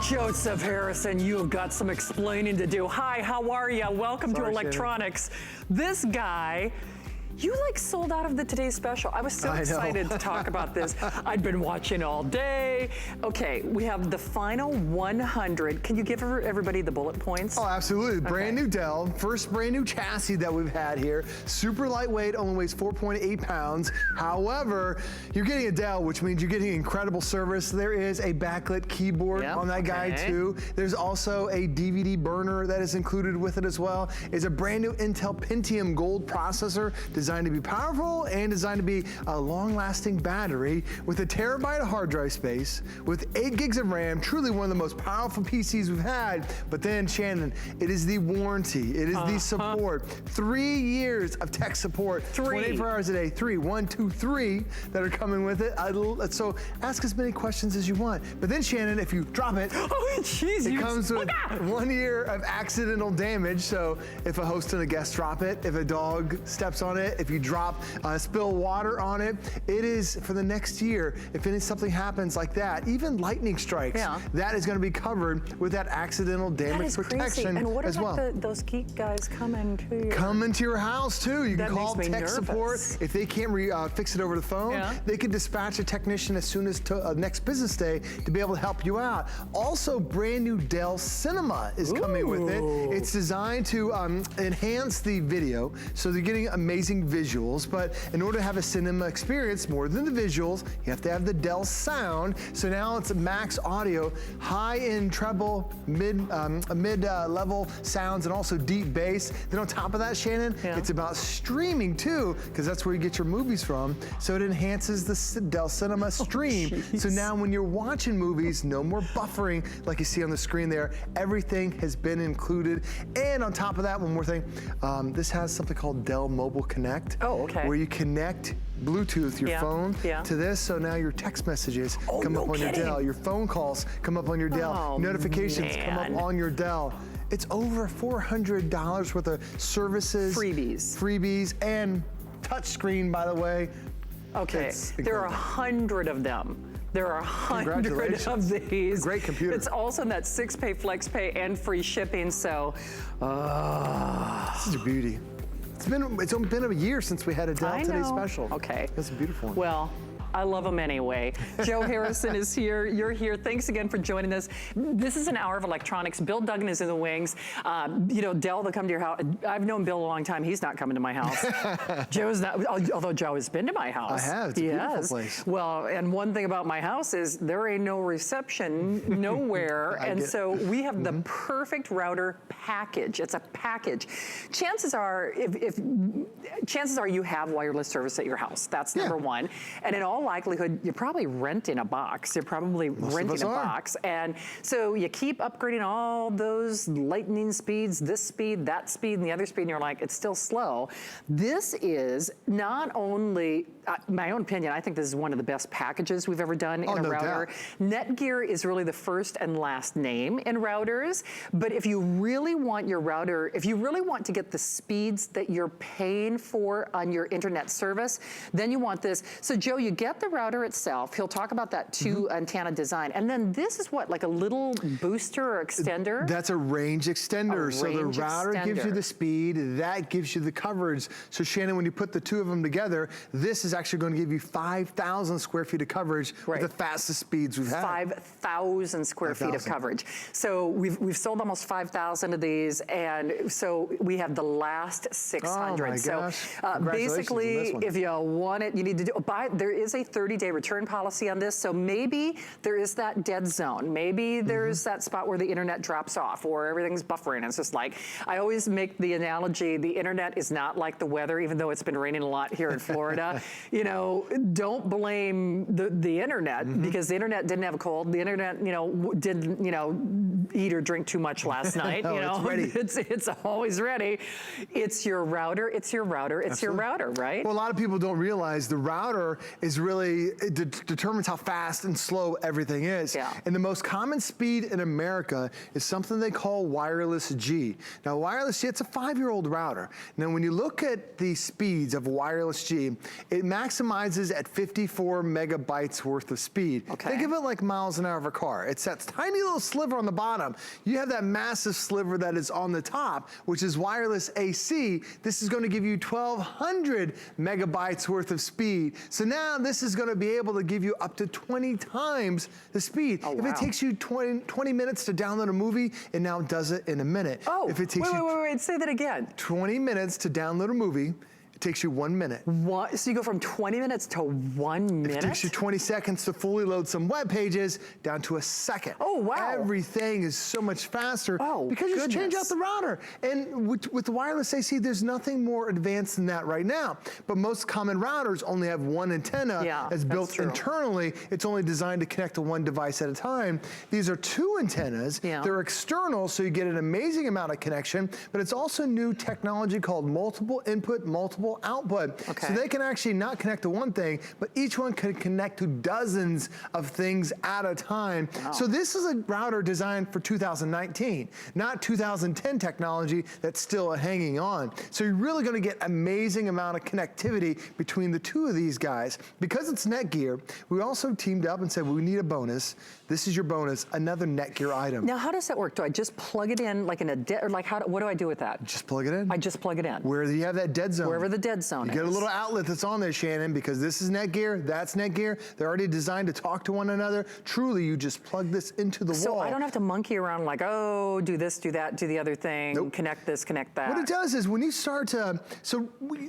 Joseph Harrison, you have got some explaining to do. Hi, how are you? Welcome to Electronics. This guy, you like sold out of the Today's Special. I was so excited to talk about this. I'd been watching all day. Okay, we have the final 100. Can you give everybody the bullet points? Oh, absolutely. Brand new Dell, first brand new chassis that we've had here. Super lightweight, only weighs 4.8 pounds. However, you're getting a Dell, which means you're getting incredible service. There is a backlit keyboard on that guy too. There's also a DVD burner that is included with it as well. It's a brand new Intel Pentium Gold processor designed to be powerful and designed to be a long-lasting battery with a terabyte of hard drive space, with 8 gigs of RAM, truly one of the most powerful PCs we've had. But then, Shannon, it is the warranty, it is the support. 3 years of tech support, 24 hours a day, 1, 2, 3 that are coming with it. So ask as many questions as you want. But then, Shannon, if you drop it, it comes with 1 year of accidental damage. So if a host and a guest drop it, if a dog steps on it, if you drop, spill water on it, it is for the next year. If something happens like that, even lightning strikes, that is going to be covered with that accidental damage protection and what as well. Those geek guys coming to you? Coming to your house too. You can call tech support. If they can't fix it over the phone, they can dispatch a technician as soon as next business day to be able to help you out. Also, brand new Dell Cinema is coming with it. It's designed to enhance the video, so they're getting amazing visuals, but in order to have a cinema experience, more than the visuals, you have to have the Dell sound. So now it's max audio, high-end treble, mid-level sounds, and also deep bass. Then on top of that, Shannon, it's about streaming too, because that's where you get your movies from. So it enhances the Dell Cinema stream. So now when you're watching movies, no more buffering like you see on the screen there. Everything has been included. And on top of that, one more thing, this has something called Dell Mobile Connect. Where you connect Bluetooth your phone to this, so now your text messages come up on your Dell, your phone calls come up on your Dell, notifications come up on your Dell. It's over $400 worth of services, freebies, and touchscreen, by the way. Okay, there are 100 of them. There are 100 of these. Great computer. It's also in that 6-pay, FlexPay, and free shipping, so. This is a beauty. It's been a year since we had a Dell Today's Special. Okay. That's a beautiful one. Well, I love them anyway. Joe Harrison is here. You're here. Thanks again for joining us. This is an hour of electronics. Bill Duggan is in the wings. You know, Dell, they'll come to your house. I've known Bill a long time. He's not coming to my house. Joe's not, although Joe has been to my house. I have. It's a beautiful place. Well, and one thing about my house is there ain't no reception nowhere. And so we have the perfect router package. It's a package. Chances are, chances are you have wireless service at your house. That's number one. And in all likelihood, you're probably renting a box. You're probably renting a box. And so you keep upgrading all those lightning speeds, this speed, that speed, and the other speed, and you're like, it's still slow. This is not only, my own opinion, I think this is one of the best packages we've ever done in a router. Netgear is really the first and last name in routers. But if you really want your router, if you really want to get the speeds that you're paying for on your internet service, then you want this. So Joe, you get the router itself. He'll talk about that 2 antenna design. And then this is what, like a little booster or extender? That's a range extender. So the router gives you the speed, that gives you the coverage. So Shannon, when you put the 2 of them together, this is actually going to give you 5,000 square feet of coverage with the fastest speeds we've had. 5,000 square feet of coverage. So we've sold almost 5,000 of these, and so we have the last 600. Oh my gosh. So basically, if you want it, you need to do, there is a 30-day return policy on this, so maybe there is that dead zone. Maybe there's that spot where the internet drops off or everything's buffering. It's just like, I always make the analogy, the internet is not like the weather, even though it's been raining a lot here in Florida. You know, don't blame the internet because the internet didn't have a cold. The internet, you know, didn't, you know, eat or drink too much last night. No, you know, it's always ready. It's your router, it's your router, it's your router, right? Well, a lot of people don't realize the router is really really determines how fast and slow everything is. Yeah. And the most common speed in America is something they call wireless G. Now, wireless G, it's a 5-year-old router. Now, when you look at the speeds of wireless G, it maximizes at 54 megabytes worth of speed. Okay. Think of it like miles an hour of a car. It's that tiny little sliver on the bottom. You have that massive sliver that is on the top, which is wireless AC. This is going to give you 1,200 megabytes worth of speed. So now this is going to be able to give you up to 20 times the speed. Oh, if wow. it takes you 20 minutes to download a movie, it now does it in a minute. Oh, if it takes wait, say that again. 20 minutes to download a movie, it takes you 1 minute. What? So you go from 20 minutes to 1 minute? It takes you 20 seconds to fully load some web pages down to a second. Oh, wow. Everything is so much faster because you just change out the router. And with the wireless AC, there's nothing more advanced than that right now. But most common routers only have one antenna that's built internally. It's only designed to connect to one device at a time. These are 2 antennas. Yeah. They're external, so you get an amazing amount of connection, but it's also new technology called multiple input, multiple output. Okay. So they can actually not connect to one thing, but each one can connect to dozens of things at a time. Wow. So this is a router designed for 2019, not 2010 technology that's still hanging on. So you're really going to get amazing amount of connectivity between the 2 of these guys. Because it's Netgear, we also teamed up and said, we need a bonus. This is your bonus, another Netgear item. Now, how does that work? Do I just plug it in like in a or like what do I do with that? Just plug it in. I just plug it in. Where you have that dead zone. Wherever the dead zone is. You get a little outlet that's on there, Shannon, because this is Netgear, that's Netgear. They're already designed to talk to one another. Truly, you just plug this into the wall. So I don't have to monkey around like, oh, do this, do that, do the other thing, Nope. connect this, connect that. What it does is when you start to,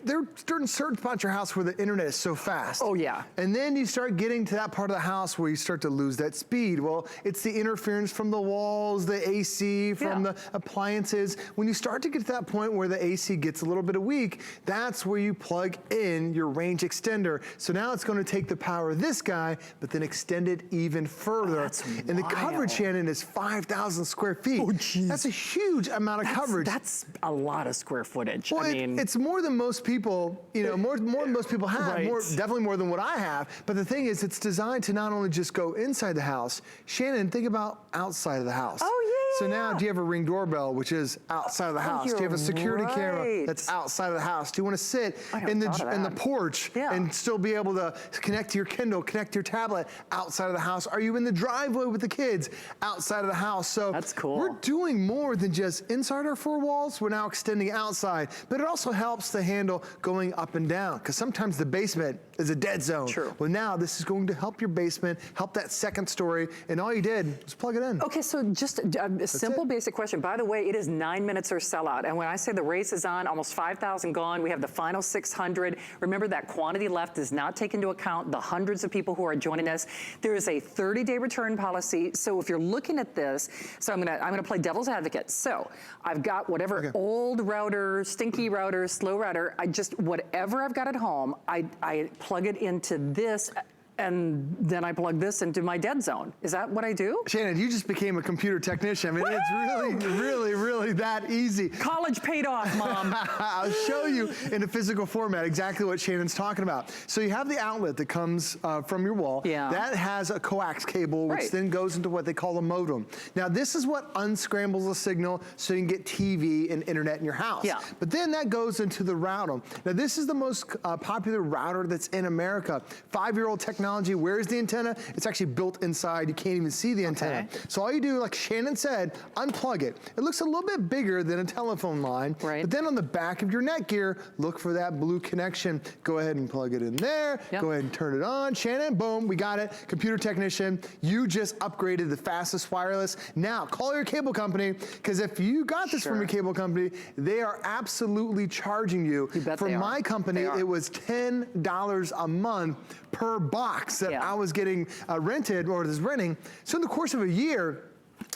there are certain spots in your house where the internet is so fast. Oh, yeah. And then you start getting to that part of the house where you start to lose that speed. Well, it's the interference from the walls, the AC, from the appliances. When you start to get to that point where the AC gets a little bit weak, that's where you plug in your range extender. So now it's going to take the power of this guy, but then extend it even further. That's and the coverage, Shannon, is 5,000 square feet. Oh, geez. That's a huge amount of coverage. That's a lot of square footage. Well, I mean, it's more than most people, more than most people have, Right. definitely more than what I have. But the thing is, it's designed to not only just go inside the house. Shannon, think about outside of the house. Oh, yeah. So now, do you have a Ring doorbell, which is outside of the house? Do you have a security camera that's outside of the house? Do you want to sit in the porch and still be able to connect to your Kindle, connect to your tablet outside of the house? Are you in the driveway with the kids outside of the house? So that's cool. We're doing more than just inside our 4 walls. We're now extending outside, but it also helps to handle going up and down because sometimes the basement is a dead zone. True. Well, now this is going to help your basement, help that second story, and all you did was plug it in. Okay, so just a simple, basic question. By the way, it is 9 minutes or sellout, and when I say the race is on, almost 5,000 gone. We have the final 600. Remember that quantity left does not take into account the hundreds of people who are joining us. There is a 30-day return policy. So if you're looking at this, so I'm gonna play devil's advocate. So I've got whatever old router, stinky router, slow router. Whatever I've got at home, I plug it into this. And then I plug this into my dead zone. Is that what I do? Shannon, you just became a computer technician. I mean, it's really that easy. College paid off, Mom. I'll show you in a physical format exactly what Shannon's talking about. So you have the outlet that comes from your wall. Yeah. That has a coax cable, which then goes into what they call a modem. Now, this is what unscrambles the signal so you can get TV and internet in your house. Yeah. But then that goes into the router. Now, this is the most popular router that's in America. 5-year-old technology. Where's the antenna? It's actually built inside. You can't even see the antenna. So all you do, like Shannon said, unplug it. It looks a little bit bigger than a telephone line. Right. But then on the back of your Netgear, look for that blue connection. Go ahead and plug it in there. Yep. Go ahead and turn it on. Shannon, boom, we got it. Computer technician, you just upgraded the fastest wireless. Now, call your cable company, because if you got this from your cable company, they are absolutely charging you. You bet For they are. my company, it was $10 a month per box that I was getting rented or was renting. So in the course of a year,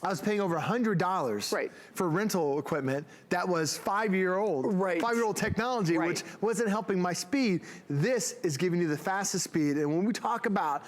I was paying over $100 for rental equipment that was 5-year-old, 5-year-old technology, which wasn't helping my speed. This is giving you the fastest speed. And when we talk about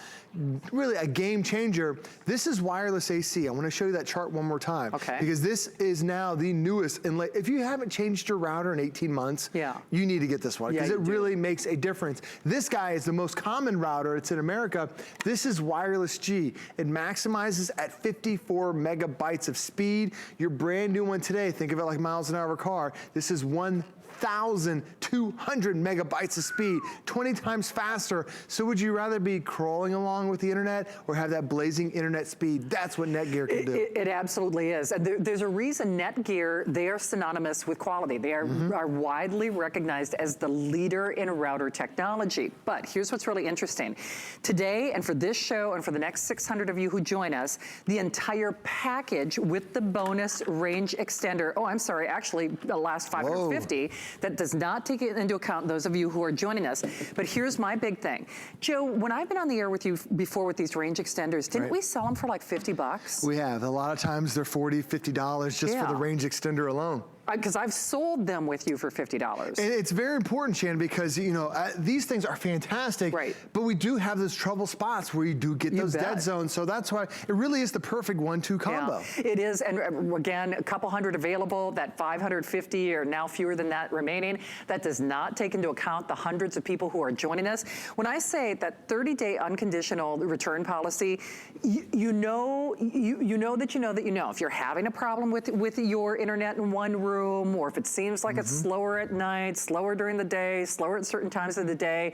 really a game changer, this is wireless AC. I want to show you that chart one more time. Because this is now the newest. And if you haven't changed your router in 18 months, you need to get this one because it really makes a difference. This guy is the most common router. It's in America. This is wireless G. It maximizes at 54 megabytes of speed. Your brand new one today, think of it like miles an hour car. This is 1,200 megabytes of speed, 20 times faster. So would you rather be crawling along with the internet or have that blazing internet speed? That's what Netgear can do. It absolutely is. And there's a reason Netgear, they are synonymous with quality. They are widely recognized as the leader in router technology. But here's what's really interesting. Today, and for this show, and for the next 600 of you who join us, the entire package with the bonus range extender, oh, I'm sorry, actually the last 550, that does not take into account those of you who are joining us. But here's my big thing. Joe, when I've been on the air with you before with these range extenders, didn't we sell them for like 50 bucks? We have. A lot of times they're $40, $50 just for the range extender alone. Because I've sold them with you for $50. And it's very important, Shannon, because these things are fantastic, but we do have those trouble spots where you do get those dead zones. So that's why it really is the perfect 1-2 combo. It is, and again, a couple hundred available. That 550 or now fewer than that remaining. That does not take into account the hundreds of people who are joining us. When I say that 30-day unconditional return policy, you know that you know that you know. If you're having a problem with your internet in one room, or if it seems like it's slower at night, slower during the day, slower at certain times of the day,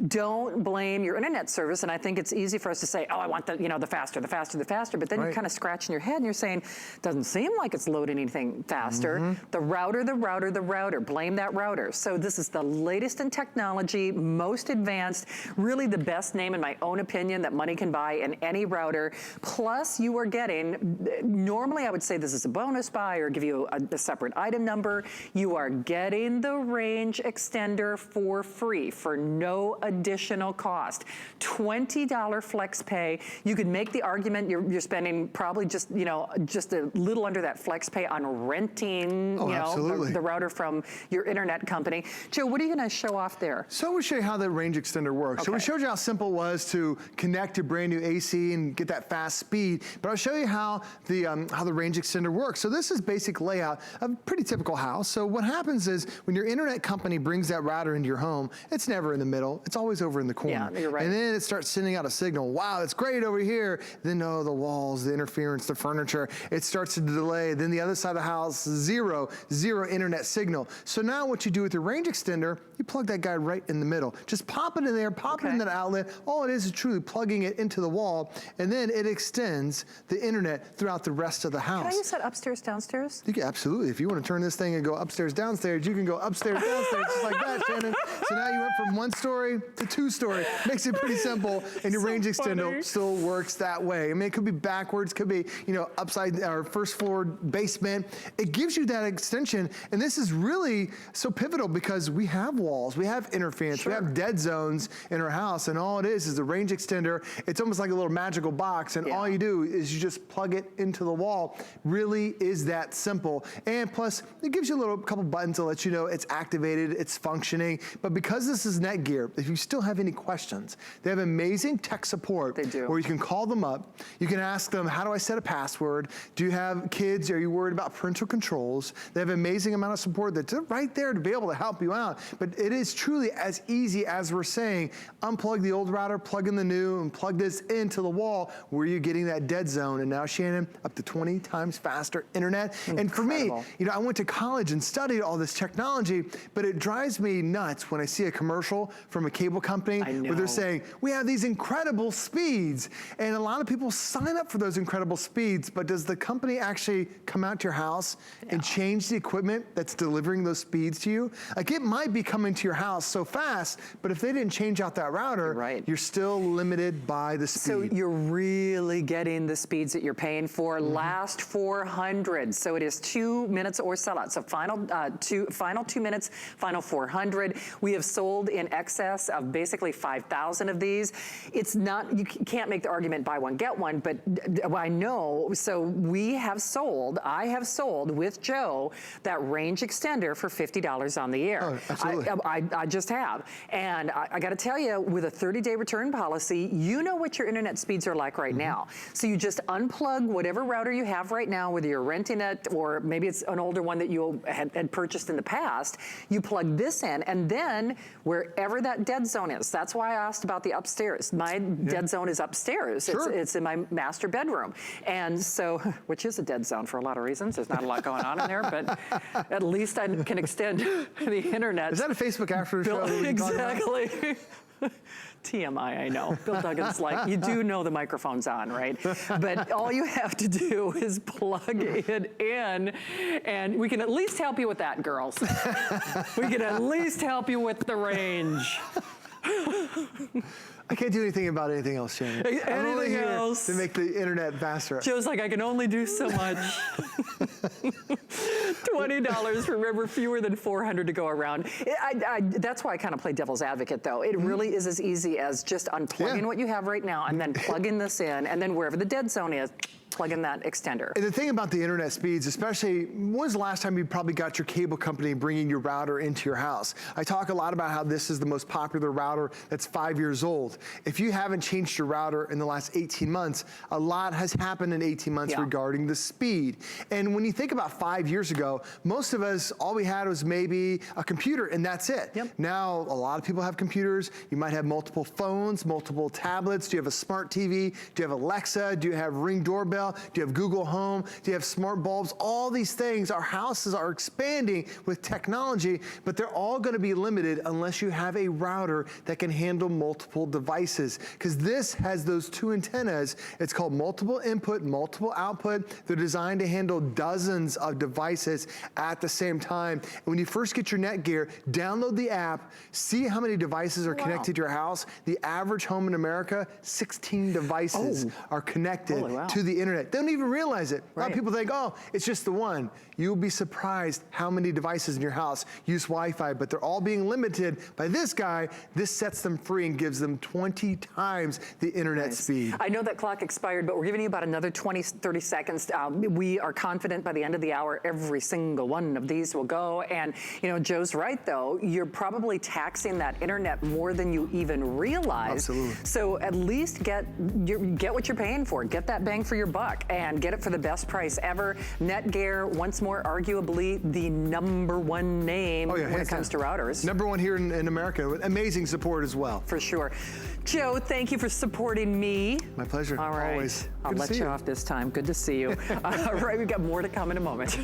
don't blame your internet service. And I think it's easy for us to say, oh, I want the faster, the faster, the faster. But then you're kind of scratching your head and you're saying, doesn't seem like it's loading anything faster. The router, the router, the router. Blame that router. So this is the latest in technology, most advanced, really the best name in my own opinion that money can buy in any router. Plus you are getting, normally I would say this is a bonus buy or give you a separate item number. You are getting the range extender for free for no additional cost. $20 flex pay. You could make the argument you're spending probably just a little under that flex pay on renting the router from your internet company. Joe, what are you going to show off there? So we'll show you how the range extender works. So we showed you how simple it was to connect to brand new AC and get that fast speed, but I'll show you how the range extender works. So this is basic layout of pretty typical house. So what happens is when your internet company brings that router into your home, it's never in the middle. It's always over in the corner. Yeah, you're right. And then it starts sending out a signal. Wow, it's great over here. Then the walls, the interference, the furniture, it starts to delay. Then the other side of the house, zero internet signal. So now what you do with your range extender, you plug that guy right in the middle. Just pop it in there, pop it in that outlet. All it is truly plugging it into the wall, and then it extends the internet throughout the rest of the house. Can I use that upstairs, downstairs? You can, absolutely. If you want to turn this thing and go upstairs, downstairs, you can go upstairs, downstairs, just like that, Shannon. So now you went from 1-story to 2-story. Makes it pretty simple, and your range extender still works that way. I mean, it could be backwards, could be, upside or first floor basement. It gives you that extension, and this is really so pivotal because we have walls, we have interference, we have dead zones in our house, and all it is the range extender. It's almost like a little magical box, and all you do is you just plug it into the wall. Really is that simple. And plus, it gives you a couple buttons to let you know it's activated, it's functioning. But because this is Netgear, if you still have any questions, they have amazing tech support. They do. Where you can call them up. You can ask them, how do I set a password? Do you have kids? Are you worried about parental controls? They have an amazing amount of support that's right there to be able to help you out. But it is truly as easy as we're saying, unplug the old router, plug in the new, and plug this into the wall where you're getting that dead zone. And now, Shannon, up to 20 times faster internet. Incredible. And for me, I went to college and studied all this technology, but it drives me nuts when I see a commercial from a cable company where they're saying, we have these incredible speeds. And a lot of people sign up for those incredible speeds, but does the company actually come out to your house and change the equipment that's delivering those speeds to you? Like, it might be coming to your house so fast, but if they didn't change out that router, you're still limited by the speed. So you're really getting the speeds that you're paying for. Last 400. So it is 2 minutes or sellout. So final 2 minutes, final 400. We have sold in excess of basically 5,000 of these. It's not, you can't make the argument buy one, get one, but I know, so I have sold with Joe that range extender for $50 on the air. Oh, absolutely. I just have. And I got to tell you, with a 30-day return policy, you know what your internet speeds are like right now. So you just unplug whatever router you have right now, whether you're renting it or maybe it's an older one that you had purchased in the past. You plug this in, and then wherever that dead zone is, that's why I asked about the upstairs. My dead zone is upstairs. Sure. It's in my master bedroom. And so, which is a dead zone for a lot of reasons. There's not a lot going on in there, but at least I can extend the internet. Is that a Facebook after show? Exactly. TMI, I know. Bill Duggan's like, you do know the microphone's on, right? But all you have to do is plug it in, and we can at least help you with that, girls. We can at least help you with the range. I can't do anything about anything else, Shannon. I'm only here to make the internet faster. Joe's like, I can only do so much. $20 for remember fewer than 400 to go around. That's why I kind of play devil's advocate, though. It really is as easy as just unplugging what you have right now and then plugging this in, and then wherever the dead zone is, plug in that extender. And the thing about the internet speeds, especially, when was the last time you probably got your cable company bringing your router into your house? I talk a lot about how this is the most popular router that's 5 years old. If you haven't changed your router in the last 18 months, a lot has happened in 18 months regarding the speed. And when you think about 5 years ago, most of us, all we had was maybe a computer and that's it. Now, a lot of people have computers. You might have multiple phones, multiple tablets. Do you have a smart TV? Do you have Alexa? Do you have Ring doorbell? Do you have Google Home? Do you have smart bulbs? All these things, our houses are expanding with technology, but they're all going to be limited unless you have a router that can handle multiple devices. Because this has those two antennas. It's called multiple input, multiple output. They're designed to handle dozens of devices at the same time. And when you first get your Netgear, download the app, see how many devices are connected to your house. The average home in America, 16 devices are connected to the internet. They don't even realize it. A lot of people think, oh, it's just the one. You'll be surprised how many devices in your house use Wi-Fi, but they're all being limited by this guy. This sets them free and gives them 20 times the internet speed. I know that clock expired, but we're giving you about another 20, 30 seconds. We are confident by the end of the hour, every single one of these will go. And, you know, Joe's right, though. You're probably taxing that internet more than you even realize. Absolutely. So at least get what you're paying for. Get that bang for your buck and get it for the best price ever. Netgear, once more, arguably the #1 name when it comes to routers. #1 here in America, with amazing support as well. For sure. Joe, thank you for supporting me. My pleasure, all right. Always. I'll let you off this time. Good to see you. All right, we've got more to come in a moment.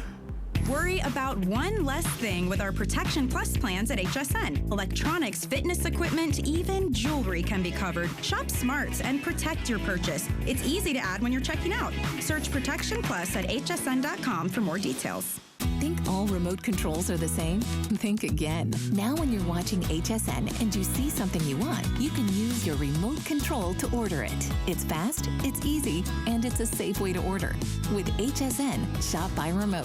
Worry about one less thing with our Protection Plus plans at HSN. Electronics, fitness equipment, even jewelry can be covered. Shop smart and protect your purchase. It's easy to add when you're checking out. Search Protection Plus at hsn.com for more details. Think all remote controls are the same? Think again. Now when you're watching HSN and you see something you want, you can use your remote control to order it. It's fast, it's easy, and it's a safe way to order. With HSN, shop by remote.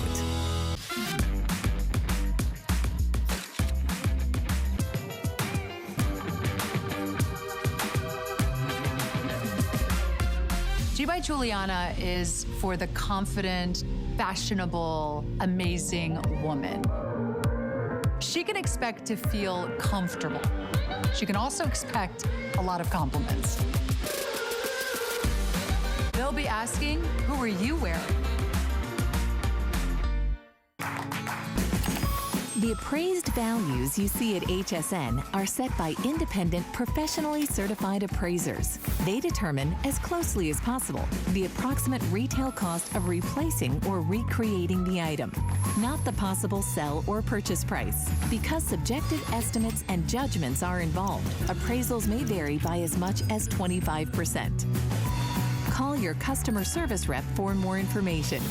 G by Juliana is for the confident, fashionable, amazing woman. She can expect to feel comfortable. She can also expect a lot of compliments. They'll be asking, who are you wearing? The appraised values you see at HSN are set by independent, professionally certified appraisers. They determine, as closely as possible, the approximate retail cost of replacing or recreating the item, not the possible sell or purchase price. Because subjective estimates and judgments are involved, appraisals may vary by as much as 25%. Call your customer service rep for more information.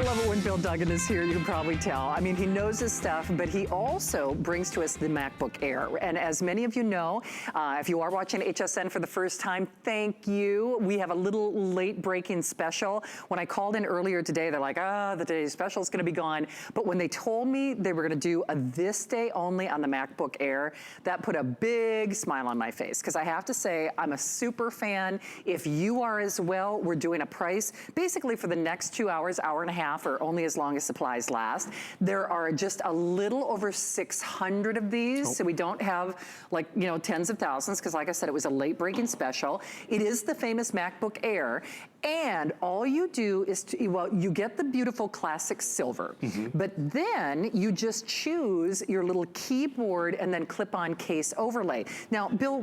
love it when Bill Duggan is here, you can probably tell. I mean, he knows his stuff, but he also brings to us the MacBook Air. And as many of you know, if you are watching HSN for the first time, thank you. We have a little late breaking special. When I called in earlier today, they're like, the today's special is gonna be gone. But when they told me they were gonna do a this day only on the MacBook Air, that put a big smile on my face. Because I have to say, I'm a super fan. If you are as well, we're doing a price basically for the next 2 hours, hour and a half, or only as long as supplies last. There are just a little over 600 of these, so we don't have like, you know, tens of thousands, because like I said, it was a late breaking special. It is the famous MacBook Air, and all you do is, well, you get the beautiful classic silver, but then you just choose your little keyboard and then clip-on case overlay. Now, Bill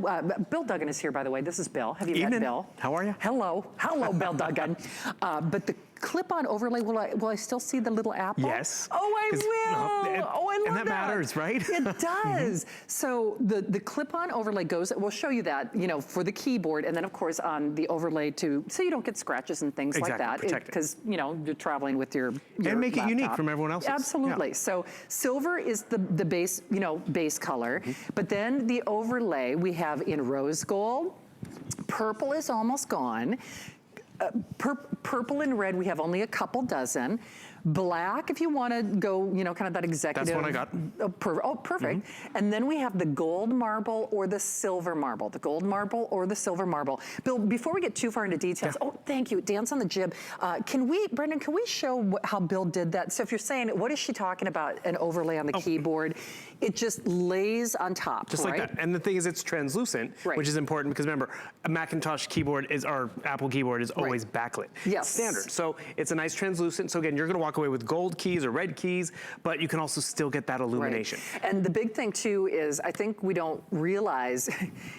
Duggan is here, by the way. This is Bill. Have you met Bill? How are you? Hello, Bill Duggan. But the clip-on overlay, will I still see the little apple? Yes. Oh, I will. Oh, I love that. And that matters, right? It does. So the clip-on overlay goes, we'll show you that, you know, for the keyboard, and then of course on the overlay so you don't get scratches and things like that. Protect it. Because, you know, you're traveling with your and make laptop. it unique from everyone else's. Absolutely. Yeah. So silver is the base, you know, base color, but then the overlay we have in rose gold. Purple is almost gone. Purple and red, we have only a couple dozen. Black, if you want to go, you know, kind of that executive. That's what I got. Oh, perfect. And then we have the gold marble or the silver marble. The gold marble or the silver marble. Bill, before we get too far into details, oh, thank you, Dance on the Jib. Brendan, can we show how Bill did that? So if you're saying, what is she talking about, an overlay on the keyboard? It just lays on top, just like that. And the thing is, it's translucent, which is important because remember, a Macintosh keyboard our Apple keyboard is always backlit. Yes. Standard. So it's a nice translucent. So again, you're going to walk away with gold keys or red keys, but you can also still get that illumination. And the big thing too is, I think we don't realize,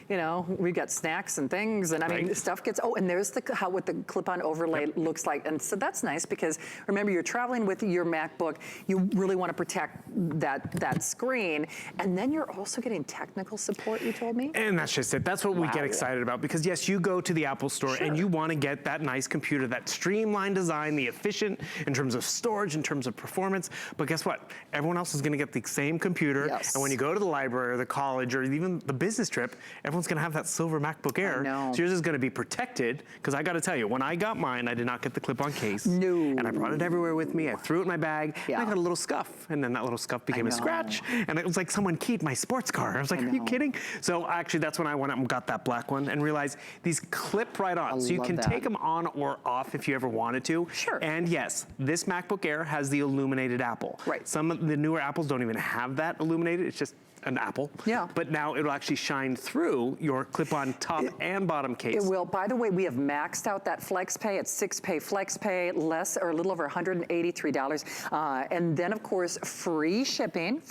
you know, we've got snacks and things, and I mean, stuff gets, and there's what the clip-on overlay looks like. And so that's nice because remember, you're traveling with your MacBook, you really want to protect that screen, and then you're also getting technical support, you told me? And that's just it. That's what we get excited about, because yes, you go to the Apple store and you want to get that nice computer, that streamlined design, the efficient in terms of storage, in terms of performance, but guess what? Everyone else is going to get the same computer, and when you go to the library or the college or even the business trip, everyone's going to have that silver MacBook Air. So yours is going to be protected, because I got to tell you, when I got mine, I did not get the clip-on case. No. And I brought it everywhere with me. I threw it in my bag, and I got a little scuff, and then that little scuff became a scratch, and it was like someone keyed my sports car. I was like, are you kidding? So actually, that's when I went up and got that black one and realized these clip right on. So you can take them on or off if you ever wanted to. And yes, this MacBook Air has the illuminated Apple. Some of the newer Apples don't even have that illuminated. It's just an Apple. But now it'll actually shine through your clip-on top and bottom case. It will. By the way, we have maxed out that FlexPay. It's 6-pay FlexPay, less or a little over $183. And then of course, free shipping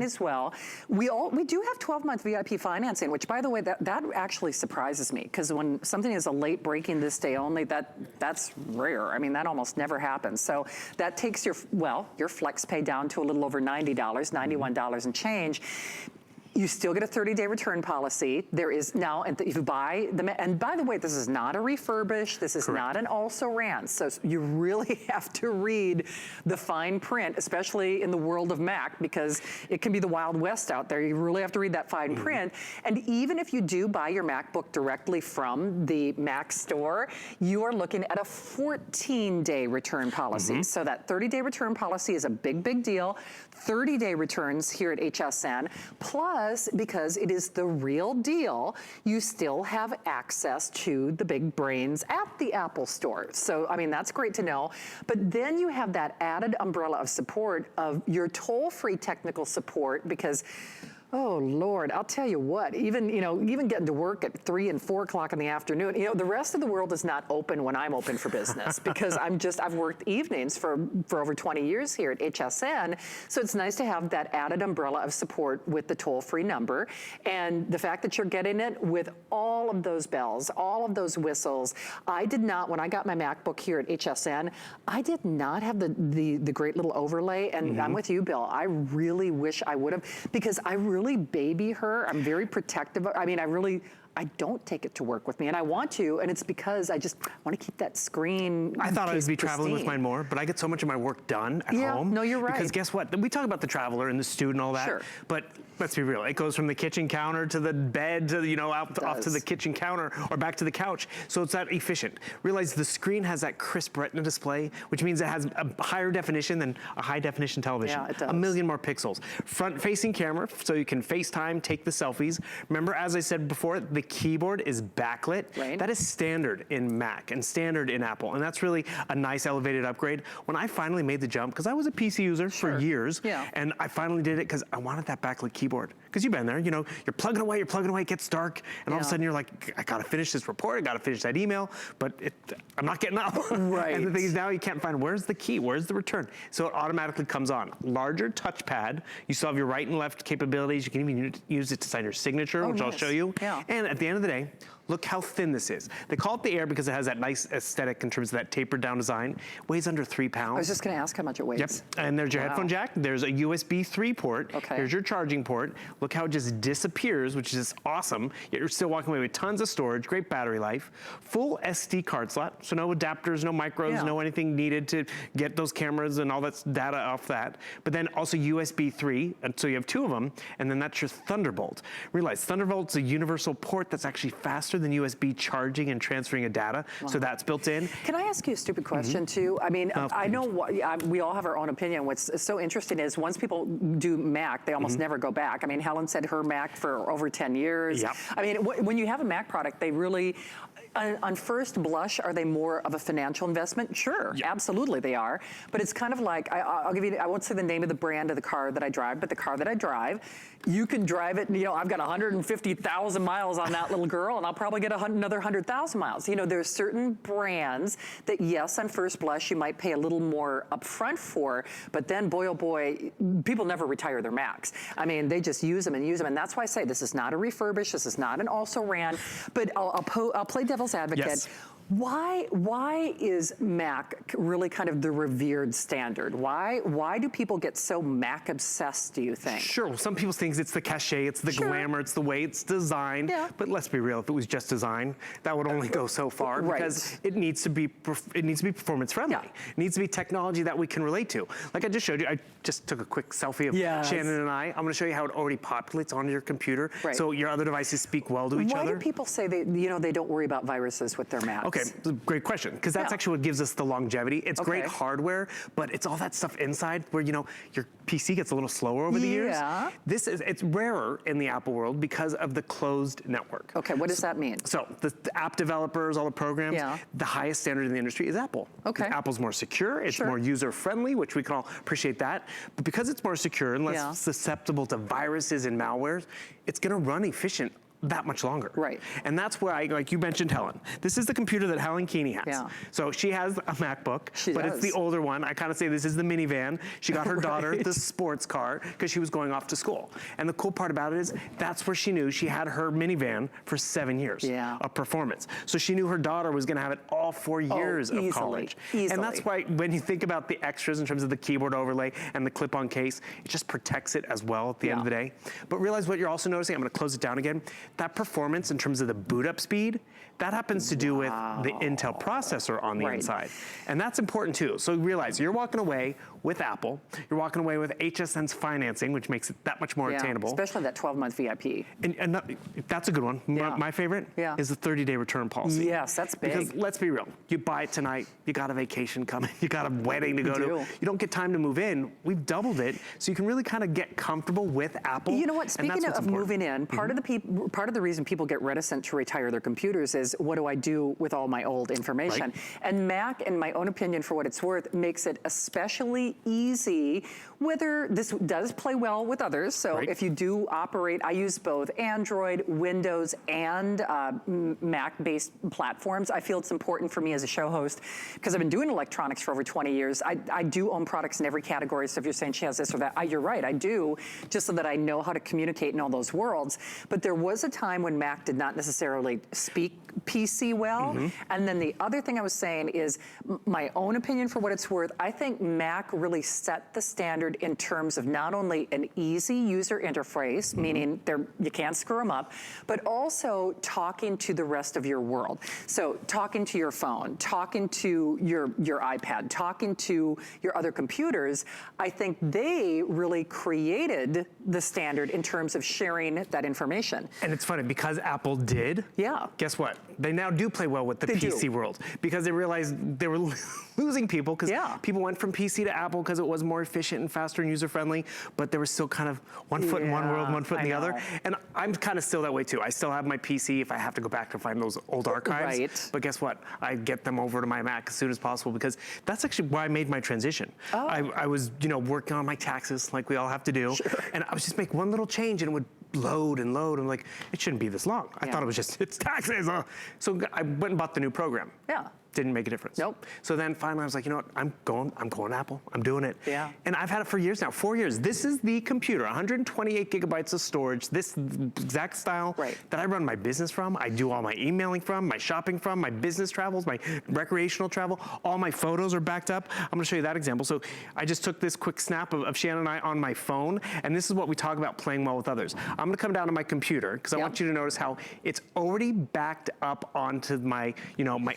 as well. We do have 12-month VIP financing, which by the way, that actually surprises me, because when something is a late breaking this day only, that's rare. I mean, that almost never happens. So that takes your FlexPay down to a little over $90, $91 and change. You still get a 30-day return policy. There is now, if you buy and by the way, this is not a refurbish. This is not an also ran. So you really have to read the fine print, especially in the world of Mac, because it can be the Wild West out there. You really have to read that fine print. And even if you do buy your MacBook directly from the Mac store, you are looking at a 14-day return policy. So that 30-day return policy is a big, big deal. 30-day returns here at HSN. Plus, because it is the real deal, you still have access to the big brains at the Apple store. So, I mean, that's great to know. But then you have that added umbrella of support of your toll-free technical support, because oh Lord, I'll tell you what, even getting to work at 3 and 4 o'clock in the afternoon, the rest of the world is not open when I'm open for business, because I've worked evenings for over 20 years here at HSN. So it's nice to have that added umbrella of support with the toll-free number. And the fact that you're getting it with all of those bells, all of those whistles. I did not, when I got my MacBook here at HSN, I did not have the great little overlay. And I'm with you, Bill. I really wish I would have, because I really baby her. I'm very protective. I mean, I don't take it to work with me, and I want to, and it's because I just want to keep that screen. I thought I'd be traveling with mine more, but I get so much of my work done at home. No, you're right. Because guess what? We talk about the traveler and the student and all that, sure. But let's be real. It goes from the kitchen counter to the bed to, you know, off to the kitchen counter or back to the couch. So it's that efficient. Realize the screen has that crisp retina display, which means it has a higher definition than a high definition television. Yeah, it does. A million more pixels. Front facing camera, so you can FaceTime, take the selfies. Remember, as I said before, the keyboard is backlit. Right. That is standard in Mac and standard in Apple, and that's really a nice elevated upgrade. When I finally made the jump, because I was a PC user for years, and I finally did it because I wanted that backlit keyboard. Because you've been there, you know, you're plugging away, it gets dark, and all of a sudden you're like, I gotta finish this report, I gotta finish that email, but I'm not getting up. Right. And the thing is now you can't find, where's the key, where's the return? So it automatically comes on. Larger touchpad, you still have your right and left capabilities, you can even use it to sign your signature, which I'll show you. Yeah. And at the end of the day, look how thin this is. They call it the Air because it has that nice aesthetic in terms of that tapered down design. Weighs under 3 pounds. I was just going to ask how much it weighs. Yep. And there's your headphone jack. There's a USB 3 port. Okay. Here's your charging port. Look how it just disappears, which is awesome. Yet you're still walking away with tons of storage, great battery life. Full SD card slot, so no adapters, no micros, no anything needed to get those cameras and all that data off that. But then also USB 3, and so you have 2 of them, and then that's your Thunderbolt. Realize Thunderbolt's a universal port that's actually faster than USB charging and transferring of data, so that's built in. Can I ask you a stupid question too? I mean, I know we all have our own opinion. What's so interesting is once people do Mac, they almost never go back. I mean, Helen said her Mac for over 10 years. Yep. I mean, when you have a Mac product, they really, on first blush, are they more of a financial investment? Sure, absolutely they are. But it's kind of like, I'll give you, I won't say the name of the brand of the car that I drive, but the car that I drive, you can drive it, you know, I've got 150,000 miles on that little girl, and I'll probably get another 100,000 miles. You know, there's certain brands that, yes, on first blush, you might pay a little more upfront for, but then, boy, oh boy, people never retire their Macs. I mean, they just use them, and that's why I say this is not a refurbish, this is not an also ran, but I'll play devil's advocate. Yes. Why is Mac really kind of the revered standard? Why do people get so Mac obsessed, do you think? Sure, well, some people think it's the cachet, it's the glamour, it's the way it's designed. Yeah. But let's be real, if it was just design, that would only go so far because it needs to be performance friendly. It needs to be technology that we can relate to. Like I just showed you, I just took a quick selfie of Shannon and I. I'm going to show you how it already populates onto your computer, so your other devices speak well to each other. Why do people say they don't worry about viruses with their Macs? Okay, great question, because that's actually what gives us the longevity. It's great hardware, but it's all that stuff inside where, you know, your PC gets a little slower over the years. It's rarer in the Apple world because of the closed network. Okay, what does that mean? So the app developers, all the programs, the highest standard in the industry is Apple. Okay. Apple's more secure, it's more user-friendly, which we can all appreciate that. But because it's more secure and less susceptible to viruses and malwares, it's gonna run efficient that much longer. Right. And that's where like you mentioned Helen. This is the computer that Helen Keeney has. Yeah. So she has a MacBook, but it's the older one. I kind of say this is the minivan. She got her daughter the sports car because she was going off to school. And the cool part about it is that's where she knew she had her minivan for 7 years of performance. So she knew her daughter was gonna have it all 4 years of college. And that's why when you think about the extras in terms of the keyboard overlay and the clip-on case, it just protects it as well at the end of the day. But realize what you're also noticing, I'm gonna close it down again, that performance in terms of the boot up speed, that happens to do with the Intel processor on the inside. And that's important too. So realize you're walking away with Apple, you're walking away with HSN's financing, which makes it that much more attainable. Especially that 12-month VIP. And that's a good one. My favorite is the 30-day return policy. Yes, that's big. Because let's be real, you buy it tonight, you got a vacation coming, you got a wedding to go to, you don't get time to move in, we've doubled it, so you can really kind of get comfortable with Apple. You know what, speaking of moving in, part of the reason people get reticent to retire their computers is, what do I do with all my old information? And Mac, in my own opinion, for what it's worth, makes it especially easy, whether this does play well with others. So if you do operate, I use both Android, Windows, and Mac-based platforms. I feel it's important for me as a show host, because I've been doing electronics for over 20 years. I do own products in every category. So if you're saying she has this or that, you're right, I do, just so that I know how to communicate in all those worlds. But there was a time when Mac did not necessarily speak PC well. And then the other thing I was saying is my own opinion for what it's worth. I think Mac really set the standard in terms of not only an easy user interface, meaning you can't screw them up, but also talking to the rest of your world. So talking to your phone, talking to your iPad, talking to your other computers. I think they really created the standard in terms of sharing that information. And it's funny, because Apple did, guess what? They now do play well with the PC world, because they realized they were losing people, because people went from PC to Apple because it was more efficient and faster and user-friendly, but there was still kind of one foot in one world, one foot in the other. And I'm kind of still that way too. I still have my PC if I have to go back to find those old archives. But guess what? I get them over to my Mac as soon as possible, because that's actually why I made my transition. I was, working on my taxes like we all have to do, and I was just make one little change and it would load and load. I'm like, it shouldn't be this long. I thought it was just, it's taxes. So I went and bought the new program. Didn't make a difference. So then finally I was like, you know what, I'm going Apple. I'm doing it. And I've had it for years now, 4 years. This is the computer, 128 gigabytes of storage, this exact style that I run my business from. I do all my emailing from, my shopping from, my business travels, my recreational travel. All my photos are backed up. I'm gonna show you that example. So I just took this quick snap of Shannon and I on my phone, and this is what we talk about playing well with others. I'm gonna come down to my computer, because I want you to notice how it's already backed up onto my, my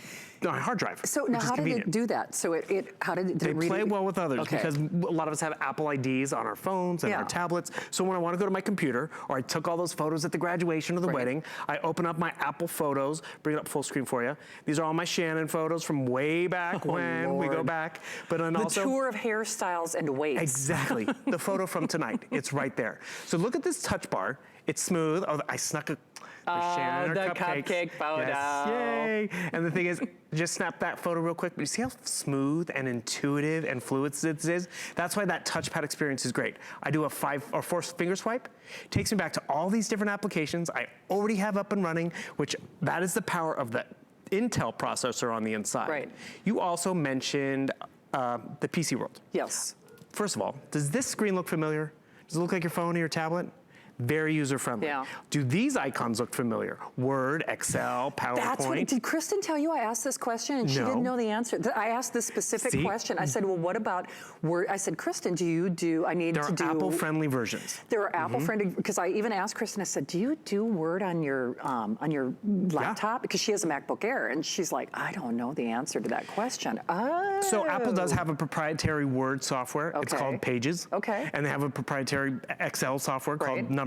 hard drive. So now how did it do that? So how did it They play well with others, because a lot of us have Apple IDs on our phones and our tablets. So when I want to go to my computer, or I took all those photos at the graduation or the wedding, I open up my Apple Photos, bring it up full screen for you. These are all my Shannon photos from way back when we go back. But then also the tour of hairstyles and weights. Exactly. The photo from tonight, it's right there. So look at this touch bar. It's smooth. Oh, I snuck a Shannon, the cupcake photo. Yes, yay. And the thing is, just snap that photo real quick. But you see how smooth and intuitive and fluid this is? That's why that touchpad experience is great. I do a 5 or 4 finger swipe. It takes me back to all these different applications I already have up and running, which that is the power of the Intel processor on the inside. You also mentioned the PC world. Yes. First of all, does this screen look familiar? Does it look like your phone or your tablet? Very user-friendly. Do these icons look familiar? Word, Excel, PowerPoint. That's what, did Kristen tell you I asked this question and she didn't know the answer? I asked this specific question. I said, well, what about Word? I said, Kristen, do you do, There are Apple-friendly versions. There are Apple-friendly, because I even asked Kristen, I said, do you do Word on your laptop? Because she has a MacBook Air, and she's like, I don't know the answer to that question. So Apple does have a proprietary Word software. It's called Pages. And they have a proprietary Excel software called Numbers.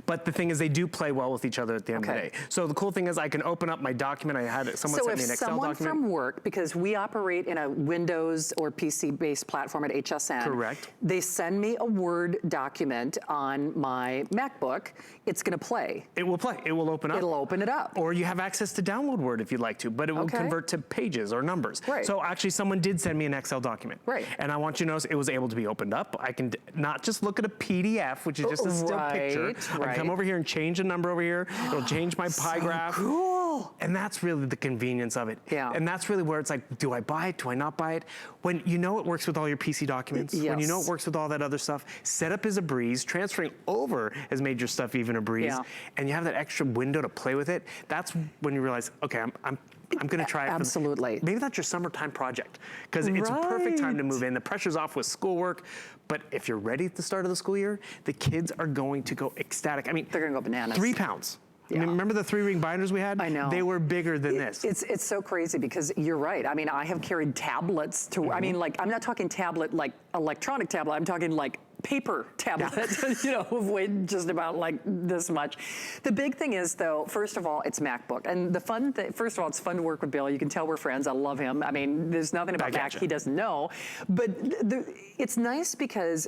But the thing is, they do play well with each other at the end of the day. So the cool thing is, I can open up my document. I had someone sent me an Excel document. So if someone from work, because we operate in a Windows or PC-based platform at HSN. They send me a Word document on my MacBook, it's going to play. It will play. It will open up. It'll open it up. Or you have access to download Word if you'd like to, but it will convert to Pages or Numbers. So actually, someone did send me an Excel document. And I want you to notice it was able to be opened up. I can not just look at a PDF, which is just a still picture. I can come over here and change a number over here. It'll change my pie graph. Cool. And that's really the convenience of it. And that's really where it's like, do I buy it? Do I not buy it? When you know it works with all your PC documents, when you know it works with all that other stuff, setup is a breeze. Transferring over has made your stuff even a breeze. And you have that extra window to play with it. That's when you realize, okay, I'm going to try it. Absolutely. Maybe that's your summertime project, because it's a perfect time to move in. The pressure's off with schoolwork, but if you're ready at the start of the school year, the kids are going to go ecstatic. I mean, they're going to go bananas. 3 pounds. I mean, remember the 3-ring binders we had? I know. They were bigger than this. It's so crazy, because you're right. I mean, I have carried tablets to, I mean, like, I'm not talking tablet like electronic tablet, I'm talking like paper tablet, of weight just about like this much. The big thing is, though, first of all, it's MacBook. And the fun thing, first of all, it's fun to work with Bill. You can tell we're friends. I love him. I mean, there's nothing about Mac he doesn't know. But it's nice because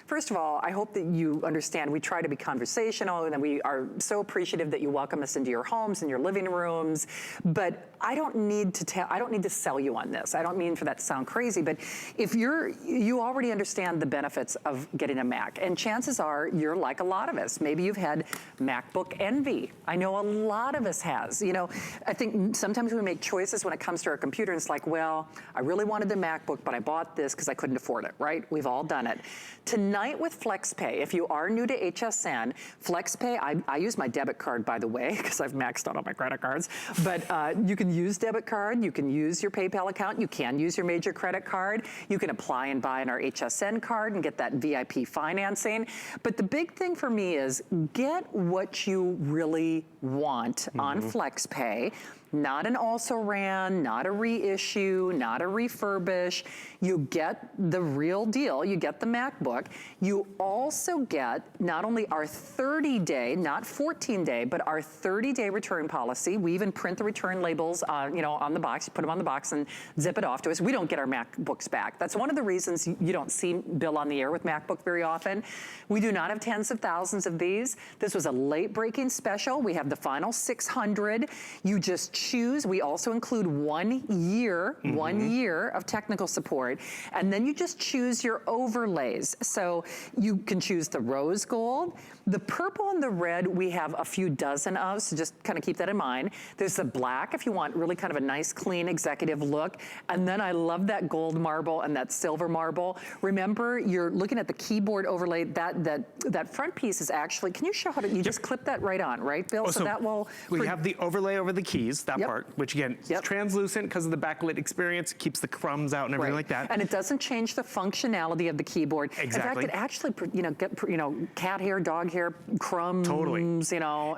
first of all, I hope that you understand we try to be conversational, and we are so appreciative that you welcome us into your homes and your living rooms. But I don't need to sell you on this. I don't mean for that to sound crazy, but if you already understand the benefits of getting a Mac, and chances are you're like a lot of us. Maybe you've had MacBook envy. I know a lot of us has. You know, I think sometimes we make choices when it comes to our computer, and it's like, well, I really wanted the MacBook, but I bought this because I couldn't afford it, right? We've all done it. Tonight with FlexPay, if you are new to HSN, FlexPay, I use my debit card, by the way, because I've maxed out all my credit cards, but you can use debit card, you can use your PayPal account, you can use your major credit card, you can apply and buy in our HSN card and get that VIP financing. But the big thing for me is get what you really want on FlexPay. Not an also-ran, not a reissue, not a refurbish. You get the real deal. You get the MacBook. You also get not only our 30-day, not 14-day, but our 30-day return policy. We even print the return labels, you know, on the box. You put them on the box and zip it off to us. We don't get our MacBooks back. That's one of the reasons you don't see Bill on the air with MacBook very often. We do not have tens of thousands of these. This was a late-breaking special. We have the final 600. You just choose. We also include 1 year, 1 year of technical support, and then you just choose your overlays. So you can choose the rose gold, the purple and the red. We have a few dozen of, so just kind of keep that in mind. There's the black if you want really kind of a nice, clean executive look, and then I love that gold marble and that silver marble. Remember, you're looking at the keyboard overlay. That front piece is actually. Can you show how to? You just clip that right on, right, Bill? Oh, so that will. We have the overlay over the keys, that part, which again, is translucent because of the backlit experience. It keeps the crumbs out and everything like that. And it doesn't change the functionality of the keyboard. Exactly. In fact, it actually, get, cat hair, dog hair, crumbs,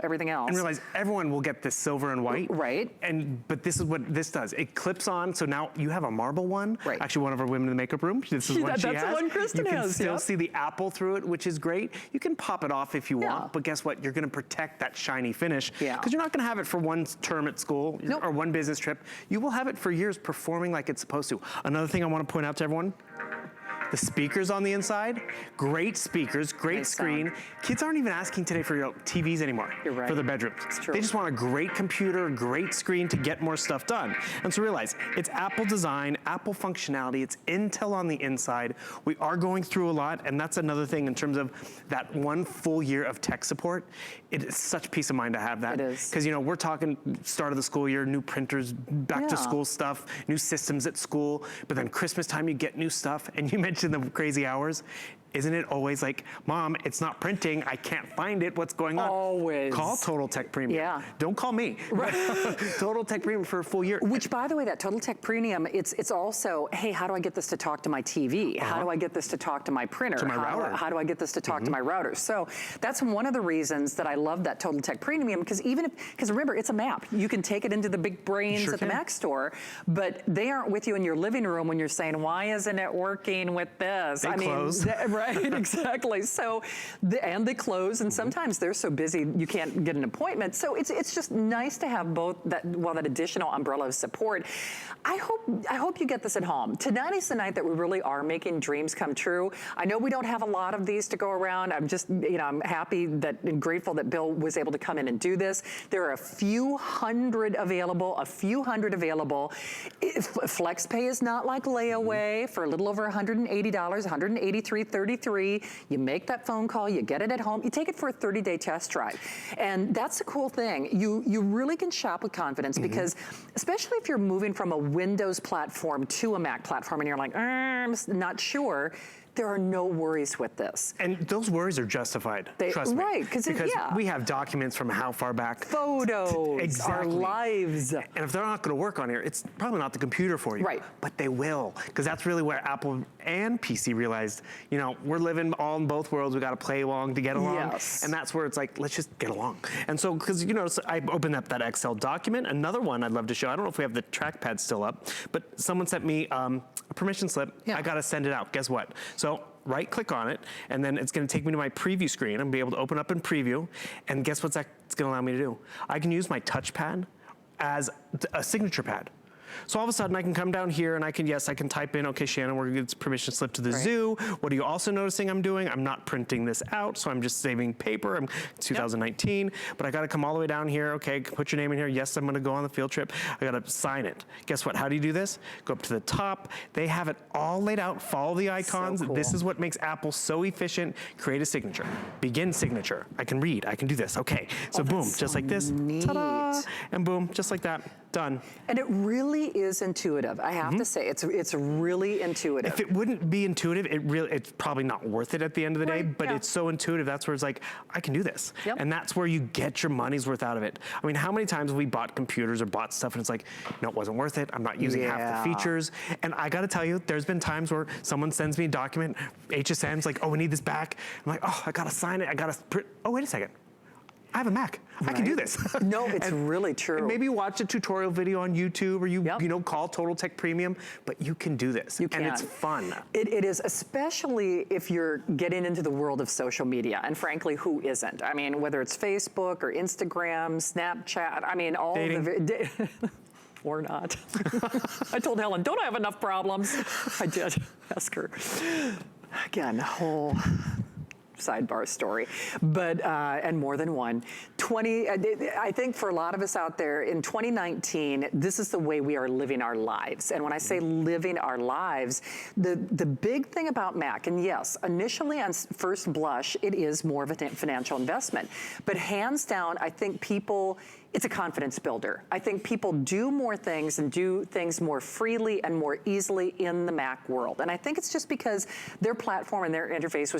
everything else. And realize everyone will get this silver and white. Right. But this is what this does. It clips on, so now you have a marble one. Right. Actually, one of our women in the makeup room, this is what she has. That's the one Kristen has. You can still see the apple through it, which is great. You can pop it off if you want, but guess what? You're gonna protect that shiny finish. Because you're not gonna have it for one term at school or one business trip. You will have it for years performing like it's supposed to. Another thing I want to point out to everyone, the speakers on the inside, great speakers, great screen. Kids aren't even asking today for TVs anymore for their bedrooms. It's true. They just want a great computer, great screen to get more stuff done. And so realize, it's Apple design, Apple functionality, it's Intel on the inside. We are going through a lot, and that's another thing in terms of that 1 full year of tech support. It is such peace of mind to have that. It is. Because, we're talking start of the school year, new printers, back to school stuff, new systems at school, but then Christmas time you get new stuff, and you mentioned the crazy hours. Isn't it always like, Mom, it's not printing, I can't find it, what's going on? Always. Call Total Tech Premium. Yeah. Don't call me. Right. Total Tech Premium for a full year. Which, by the way, that Total Tech Premium, it's also, hey, how do I get this to talk to my TV? How do I get this to talk to my printer? To my router. How do I get this to talk to my router? So that's one of the reasons that I love that Total Tech Premium, because remember, it's a map. You can take it into the big brains at the Mac store, but they aren't with you in your living room when you're saying, why isn't it working with this? They close. Right, exactly. So, and they close, and sometimes they're so busy you can't get an appointment. So it's just nice to have both that additional umbrella of support. I hope you get this at home. Tonight is the night that we really are making dreams come true. I know we don't have a lot of these to go around. I'm just, I'm happy and grateful that Bill was able to come in and do this. There are a few hundred available. FlexPay is not like layaway for a little over $180, $183.33. You make that phone call, you get it at home, you take it for a 30-day test drive. And that's the cool thing. You really can shop with confidence because, especially if you're moving from a Windows platform to a Mac platform and you're like, I'm not sure, there are no worries with this. And those worries are justified, trust me. Right, because we have documents from how far back. Photos, our lives. And if they're not gonna work on here, it's probably not the computer for you. Right. But they will, because that's really where Apple and PC realized, we're living all in both worlds, we gotta play along to get along. Yes. And that's where it's like, let's just get along. And so, because I opened up that Excel document. Another one I'd love to show, I don't know if we have the trackpad still up, but someone sent me a permission slip. I gotta send it out, guess what? So right click on it, and then it's gonna take me to my preview screen. I'm gonna be able to open up in preview, and guess what's that's gonna allow me to do? I can use my touchpad as a signature pad. So all of a sudden I can come down here and I can type in, okay, Shannon, we're gonna get permission slip to the zoo. What are you also noticing I'm doing? I'm not printing this out, so I'm just saving paper. I'm 2019, but I gotta come all the way down here. Okay, put your name in here. Yes, I'm gonna go on the field trip. I gotta sign it. Guess what? How do you do this? Go up to the top. They have it all laid out. Follow the icons. So cool. This is what makes Apple so efficient. Create a signature. Begin signature. I can read. I can do this. Okay, so boom, just like this. Ta-da! And boom, just like that. Done. And it really is intuitive. I have to say, it's really intuitive. If it wouldn't be intuitive, it's probably not worth it at the end of the day, but it's so intuitive. That's where it's like, I can do this. And that's where you get your money's worth out of it. I mean, how many times have we bought computers or bought stuff and it's like, no, it wasn't worth it. I'm not using half the features. And I gotta tell you, there's been times where someone sends me a document, HSN's like, oh, we need this back. I'm like, oh, I gotta sign it. I gotta print. Oh, wait a second. I have a Mac. I can do this. No, it's really true. Maybe watch a tutorial video on YouTube or you know, call Total Tech Premium, but you can do this. You can. And it's fun. It is, especially if you're getting into the world of social media. And frankly, who isn't? I mean, whether it's Facebook or Instagram, Snapchat, I mean, all the... Or not. I told Helen, don't I have enough problems? I did ask her. Again, whole sidebar story, but and more than one. I think for a lot of us out there in 2019, this is the way we are living our lives. And when I say living our lives, the big thing about Mac, and yes, initially on first blush, it is more of a financial investment, but hands down, I think it's a confidence builder. I think people do more things and do things more freely and more easily in the Mac world. And I think it's just because their platform and their interface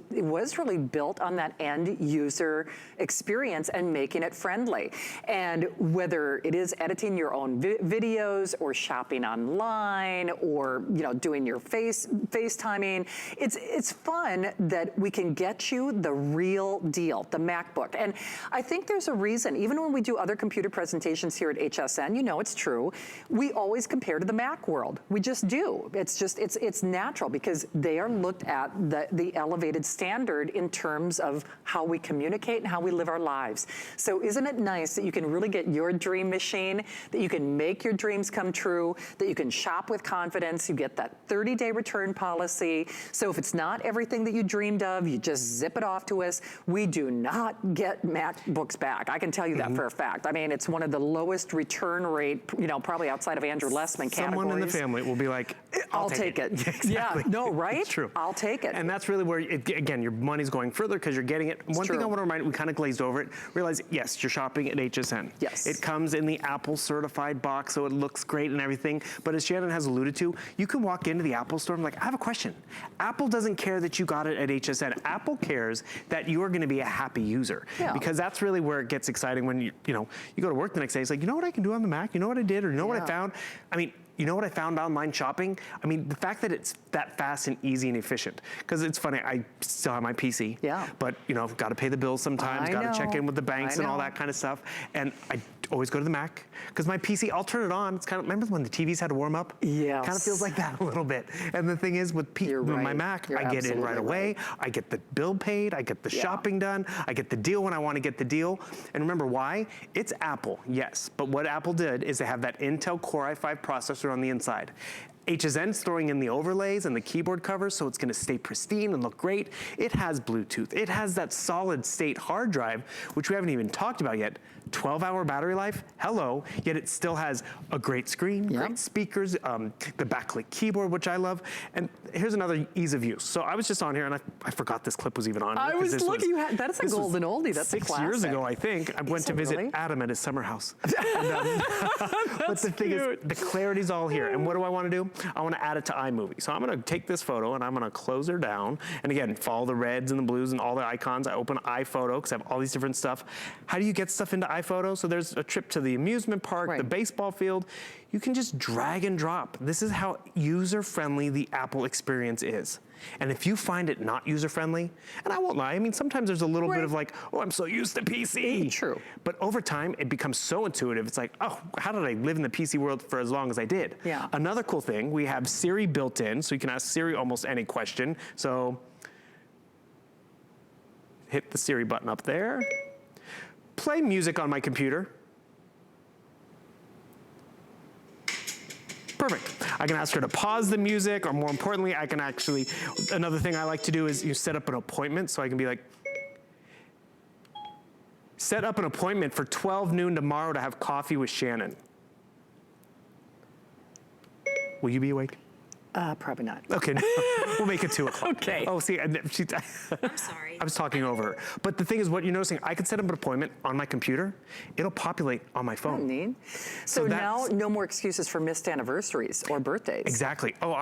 was really built on that end user experience and making it friendly. And whether it is editing your own videos or shopping online or doing your FaceTiming, it's fun that we can get you the real deal, the MacBook. And I think there's a reason, even when we do other computer presentations here at HSN, it's true, we always compare to the Mac world. We just do. It's natural because they are looked at the elevated standard in terms of how we communicate and how we live our lives. So isn't it nice that you can really get your dream machine, that you can make your dreams come true, that you can shop with confidence, you get that 30-day return policy. So if it's not everything that you dreamed of, you just zip it off to us. We do not get MacBooks back. I can tell you that for a fact. I mean, it's one of the lowest return rate, probably outside of Andrew Lessman categories. Someone in the family will be like, I'll take it. Exactly. Yeah, no, right? It's true. I'll take it. And that's really where, again, your money's going further because you're getting it. One thing I want to remind you, we kind of glazed over it, realize, yes, you're shopping at HSN. Yes. It comes in the Apple certified box, so it looks great and everything. But as Shannon has alluded to, you can walk into the Apple store and like, I have a question. Apple doesn't care that you got it at HSN. Apple cares that you are going to be a happy user. Yeah. Because that's really where it gets exciting when you go to work the next day. It's like, you know what I can do on the Mac? You know what I did? Or you know what I found? I mean, you know what I found online shopping? I mean, the fact that it's that fast and easy and efficient. Because it's funny, I still have my PC. Yeah. But, I've got to pay the bills sometimes, got to check in with the banks and all that kind of stuff. And I always go to the Mac. Because my PC, I'll turn it on. It's kind of, remember when the TVs had to warm up? Yes. Kind of feels like that a little bit. And the thing is, with my Mac, I get in right away. I get the bill paid. I get the shopping done. I get the deal when I want to get the deal. And remember why? It's Apple, yes. But what Apple did is they have that Intel Core i5 processor on the inside. HSN's throwing in the overlays and the keyboard covers, so it's gonna stay pristine and look great. It has Bluetooth. It has that solid state hard drive, which we haven't even talked about yet. 12-hour battery life, hello, yet it still has a great screen, great speakers, the backlit keyboard, which I love. And here's another ease of use. So I was just on here, and I forgot this clip was even on. I was looking, that is a golden oldie, that's a classic. 6 years ago, I think, I went to visit Adam at his summer house. And, but the thing is, the clarity's all here. And what do I want to do? I want to add it to iMovie. So I'm going to take this photo, and I'm going to close her down. And again, follow the reds and the blues and all the icons. I open iPhoto, because I have all these different stuff. How do you get stuff into iPhoto? So there's a trip to the amusement park, the baseball field. You can just drag and drop. This is how user-friendly the Apple experience is. And if you find it not user-friendly, and I won't lie, I mean, sometimes there's a little bit of like, oh, I'm so used to PC. True. But over time, it becomes so intuitive. It's like, oh, how did I live in the PC world for as long as I did? Yeah. Another cool thing, we have Siri built in, so you can ask Siri almost any question. So hit the Siri button up there. Play music on my computer. Perfect. I can ask her to pause the music, or more importantly, I can actually, another thing I like to do is you set up an appointment, so I can be like, set up an appointment for 12 noon tomorrow to have coffee with Shannon. Will you be awake? Probably not. Okay, no, we'll make it 2 o'clock. Okay. Oh, see, I'm sorry. I was talking over her. But the thing is, what you're noticing, I can set up an appointment on my computer. It'll populate on my phone. Neat. So now, no more excuses for missed anniversaries or birthdays. Exactly. Oh,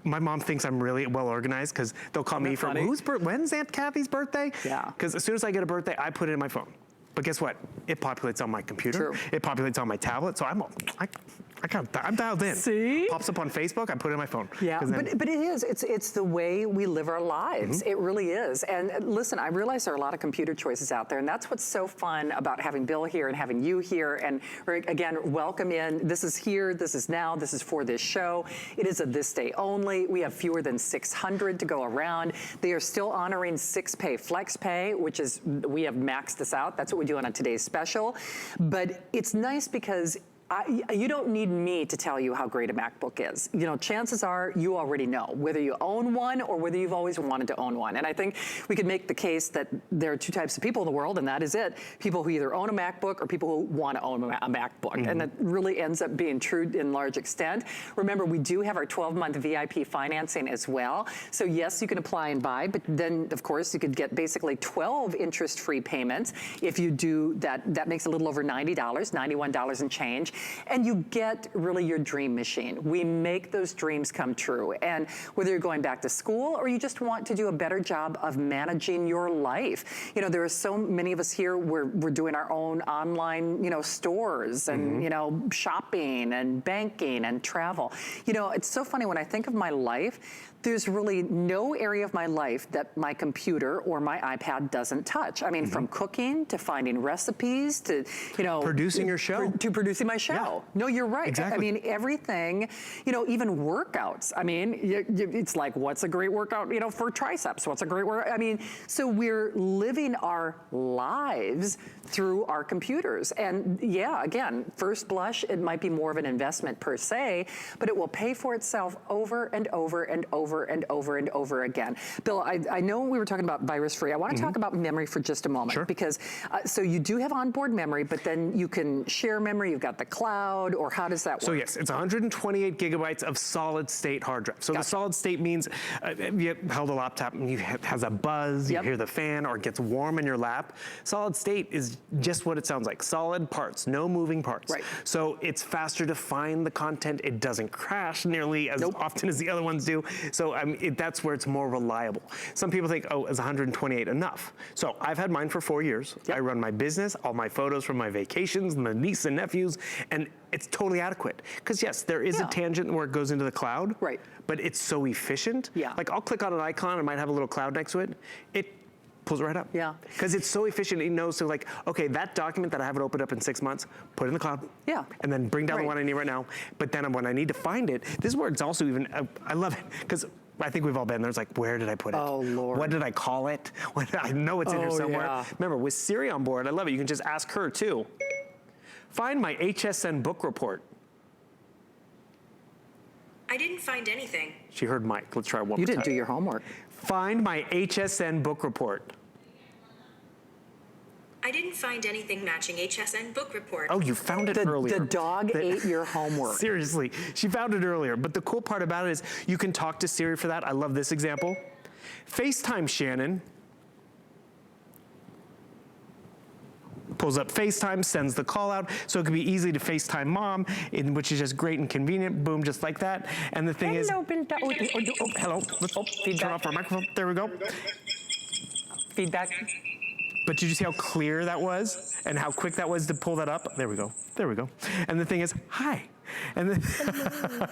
my mom thinks I'm really well organized because they'll call me from, when's Aunt Kathy's birthday? Yeah. Because as soon as I get a birthday, I put it in my phone. But guess what? It populates on my computer. True. It populates on my tablet. So I'm dialed in. See? Pops up on Facebook, I put it in my phone. Yeah, but it is. It's the way we live our lives. It really is. And listen, I realize there are a lot of computer choices out there, and that's what's so fun about having Bill here and having you here. And again, welcome in. This is here, this is now, this is for this show. It is a this day only. We have fewer than 600 to go around. They are still honoring 6-pay flex pay, which is, we have maxed this out. That's what we're doing on today's special. But it's nice because you don't need me to tell you how great a MacBook is. You know, chances are you already know, whether you own one or whether you've always wanted to own one. And I think we could make the case that there are 2 types of people in the world, and that is it. People who either own a MacBook or people who want to own a MacBook. And that really ends up being true in large extent. Remember, we do have our 12-month VIP financing as well. So yes, you can apply and buy, but then of course you could get basically 12 interest-free payments. If you do that, that makes a little over $90, $91 and change. And you get really your dream machine. We make those dreams come true. And whether you're going back to school or you just want to do a better job of managing your life. You know, there are so many of us here, we're doing our own online, stores and, shopping and banking and travel. You know, it's so funny when I think of my life, there's really no area of my life that my computer or my iPad doesn't touch. I mean, from cooking to finding recipes to, producing your show. To producing my show. Yeah. No, you're right. Exactly. I mean, everything, even workouts. I mean, it's like, what's a great workout, for triceps? What's a great workout? I mean, so we're living our lives through our computers. And yeah, again, first blush, it might be more of an investment per se, but it will pay for itself over and over and over and over and over again. Bill, I know we were talking about virus-free. I want to talk about memory for just a moment. Sure. Because, so you do have onboard memory, but then you can share memory, you've got the cloud, or how does that work? So yes, it's 128 gigabytes of solid state hard drive. So the solid state means you held a laptop and it has a buzz, you hear the fan, or it gets warm in your lap. Solid state is just what it sounds like. Solid parts, no moving parts. Right. So it's faster to find the content. It doesn't crash nearly as often as the other ones do. So that's where it's more reliable. Some people think, oh, is 128 enough? So I've had mine for 4 years. I run my business, all my photos from my vacations, my niece and nephews, and it's totally adequate. Because yes, there is a tangent where it goes into the cloud, but it's so efficient. Like I'll click on an icon, it might have a little cloud next to it. It pulls it right up. Yeah. Because it's so efficient, it knows, so like, okay, that document that I haven't opened up in 6 months, put it in the cloud. Yeah. And then bring down the one I need right now. But then when I need to find it, this is where it's also even, I love it, because I think we've all been there. It's like, where did I put it? Oh, Lord. What did I call it? I know it's in here somewhere. Yeah. Remember, with Siri on board, I love it. You can just ask her, too. Find my HSN book report. I didn't find anything. She heard Mike. Let's try one more time. You didn't do your homework. Find my HSN book report. I didn't find anything matching HSN book report. Oh, you found it earlier. The dog ate your homework. Seriously, she found it earlier. But the cool part about it is you can talk to Siri for that. I love this example. FaceTime Shannon. Pulls up FaceTime, sends the call out, so it can be easy to FaceTime mom, which is just great and convenient. Boom, just like that. And the thing is, hello. Let's turn off our microphone. There we go. Feedback. But did you see how clear that was and how quick that was to pull that up? There we go. There we go. And the thing is, hi. And then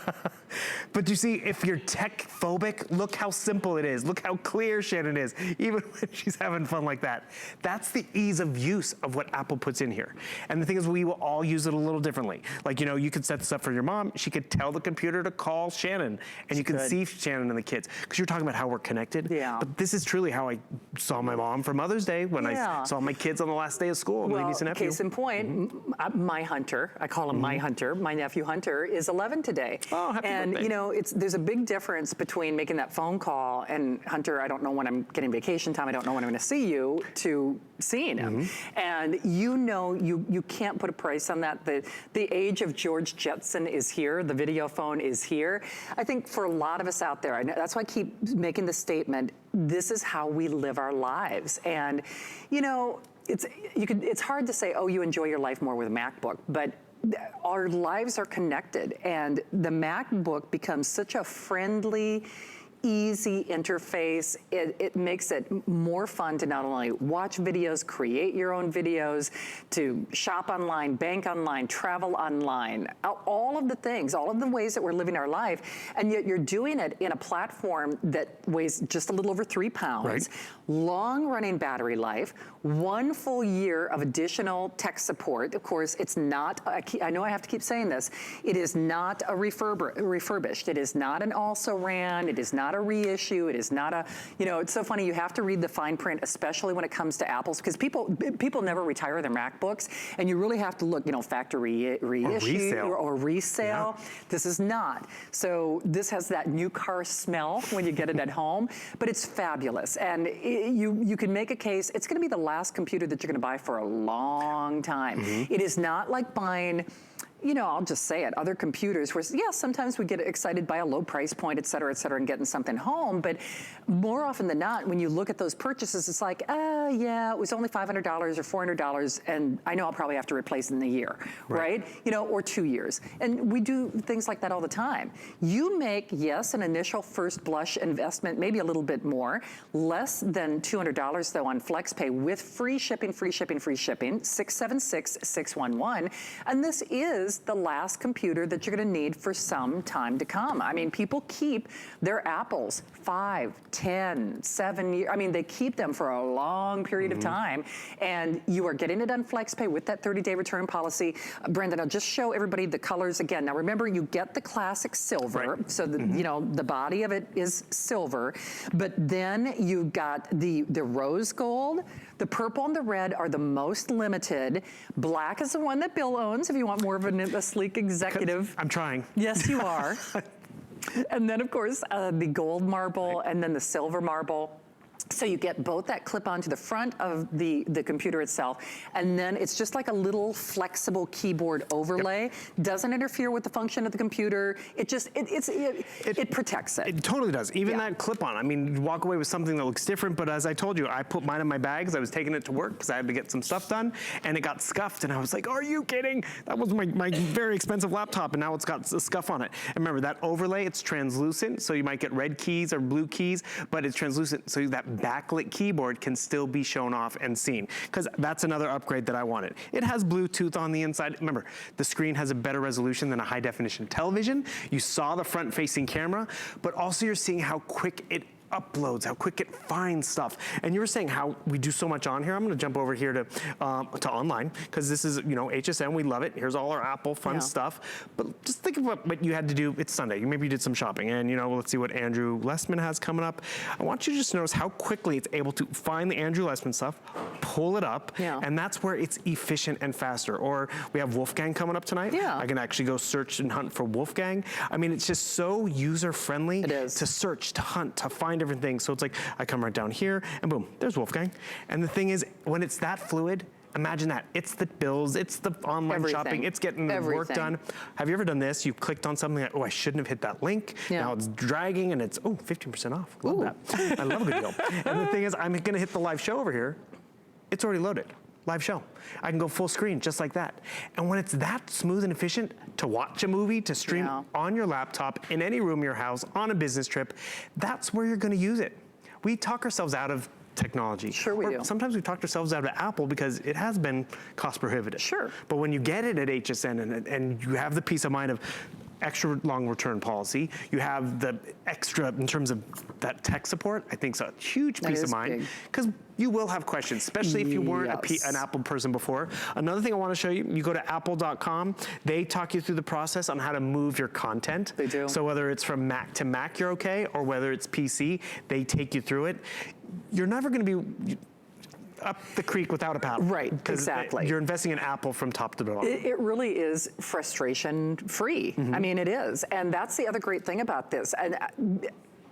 but you see, if you're tech phobic, look how simple it is. Look how clear Shannon is, even when she's having fun like that. That's the ease of use of what Apple puts in here. And the thing is, we will all use it a little differently. Like, you could set this up for your mom. She could tell the computer to call Shannon, and you can see Shannon and the kids. Because you're talking about how we're connected. Yeah. But this is truly how I saw my mom for Mother's Day when I saw my kids on the last day of school. Well, my niece and nephew. Case in point, my Hunter, I call him my Hunter, my nephew Hunter, is 11 today. Oh, happy birthday. You know, there's a big difference between making that phone call and, Hunter, I don't know when I'm getting vacation time, I don't know when I'm gonna see you, to seeing him. And you know, you can't put a price on that. The age of George Jetson is here, the video phone is here. I think for a lot of us out there, that's why I keep making the statement, this is how we live our lives. And, you know, it's hard to say, oh, you enjoy your life more with a MacBook, but our lives are connected, and the MacBook becomes such a friendly, easy interface. It makes it more fun to not only watch videos, create your own videos, to shop online, bank online, travel online, all of the things, all of the ways that we're living our life, and yet you're doing it in a platform that weighs just a little over 3 pounds, right. Long-running battery life, 1 full year of additional tech support. Of course, it's not, I know I have to keep saying this, it is not a refurbished. It is not an also-ran, it is not a reissue, it is not a, you know, it's so funny, you have to read the fine print, especially when it comes to Apple's, because people never retire their MacBooks, and you really have to look, you know, factory reissue or resale. Yeah. This is not. So this has that new car smell when you get it at home, but it's fabulous. And you can make a case, it's gonna be the last computer that you're gonna buy for a long time. It is not like buying, you know, I'll just say it, other computers where, yeah, sometimes we get excited by a low price point, et cetera, and getting something home, but more often than not, when you look at those purchases, it's like, yeah, it was only $500 or $400, and I know I'll probably have to replace it in a year, right? You know, or 2 years. And we do things like that all the time. You make, yes, an initial first blush investment, maybe a little bit more, less than $200 though on FlexPay with free shipping, 676-611, and this is the last computer that you're gonna need for some time to come. I mean, people keep their Apples 5, 10, 7 years. I mean, they keep them for a long period of time, and you are getting it on FlexPay with that 30-day return policy. Brendan, I'll just show everybody the colors again. Now, remember, you get the classic silver, so the, you know, the body of it is silver, but then you've got the rose gold. The purple and the red are the most limited. Black is the one that Bill owns if you want more of a sleek executive. I'm trying. Yes, you are. And then, of course, the gold marble and then the silver marble. So you get both that clip onto the front of the computer itself, and then it's just like a little flexible keyboard overlay. Doesn't interfere with the function of the computer. It just, it protects it. It totally does. Even that clip on, I mean, you walk away with something that looks different, but as I told you, I put mine in my bag because I was taking it to work because I had to get some stuff done, and it got scuffed, and I was like, are you kidding? That was my very expensive laptop, and now it's got a scuff on it. And remember, that overlay, it's translucent, so you might get red keys or blue keys, but it's translucent, so that backlit keyboard can still be shown off and seen, because that's another upgrade that I wanted. It has Bluetooth on the inside. Remember, the screen has a better resolution than a high definition television. You saw the front facing camera, but also you're seeing how quick it uploads, how quick it finds stuff. And you were saying how we do so much on here. I'm gonna jump over here to online, because this is, you know, HSN, we love it. Here's all our Apple fun stuff. But just think of what you had to do. It's Sunday, maybe you did some shopping, and you know, let's see what Andrew Lessman has coming up. I want you to just notice how quickly it's able to find the Andrew Lessman stuff, pull it up, and that's where it's efficient and faster. Or we have Wolfgang coming up tonight. I can actually go search and hunt for Wolfgang. I mean, it's just so user-friendly to search, to hunt, to find different things. So it's like, I come right down here and boom, there's Wolfgang. And the thing is, when it's that fluid, imagine that. It's the bills, it's the online shopping, it's getting the work done. Have you ever done this? You've clicked on something that, oh, I shouldn't have hit that link. Now it's dragging and it's, oh, 15% off. Love that. I love a good deal. And the thing is, I'm gonna hit the live show over here. It's already loaded. Live show. I can go full screen just like that. And when it's that smooth and efficient to watch a movie, to stream on your laptop, in any room of your house, on a business trip, that's where you're gonna use it. We talk ourselves out of technology. Sure we do. Sometimes we talked ourselves out of Apple because it has been cost prohibitive. Sure. But when you get it at HSN and you have the peace of mind of extra long return policy, you have the extra in terms of that tech support, I think it's a huge peace of mind, because you will have questions, especially if you weren't an Apple person before. Another thing I want to show you, you go to apple.com, they talk you through the process on how to move your content. They do. So whether it's from Mac to Mac, you're okay, or whether it's PC, they take you through it. You're never going to be, up the creek without a paddle. Right, exactly. You're investing in Apple from top to bottom. It really is frustration-free. I mean, it is. And that's the other great thing about this. And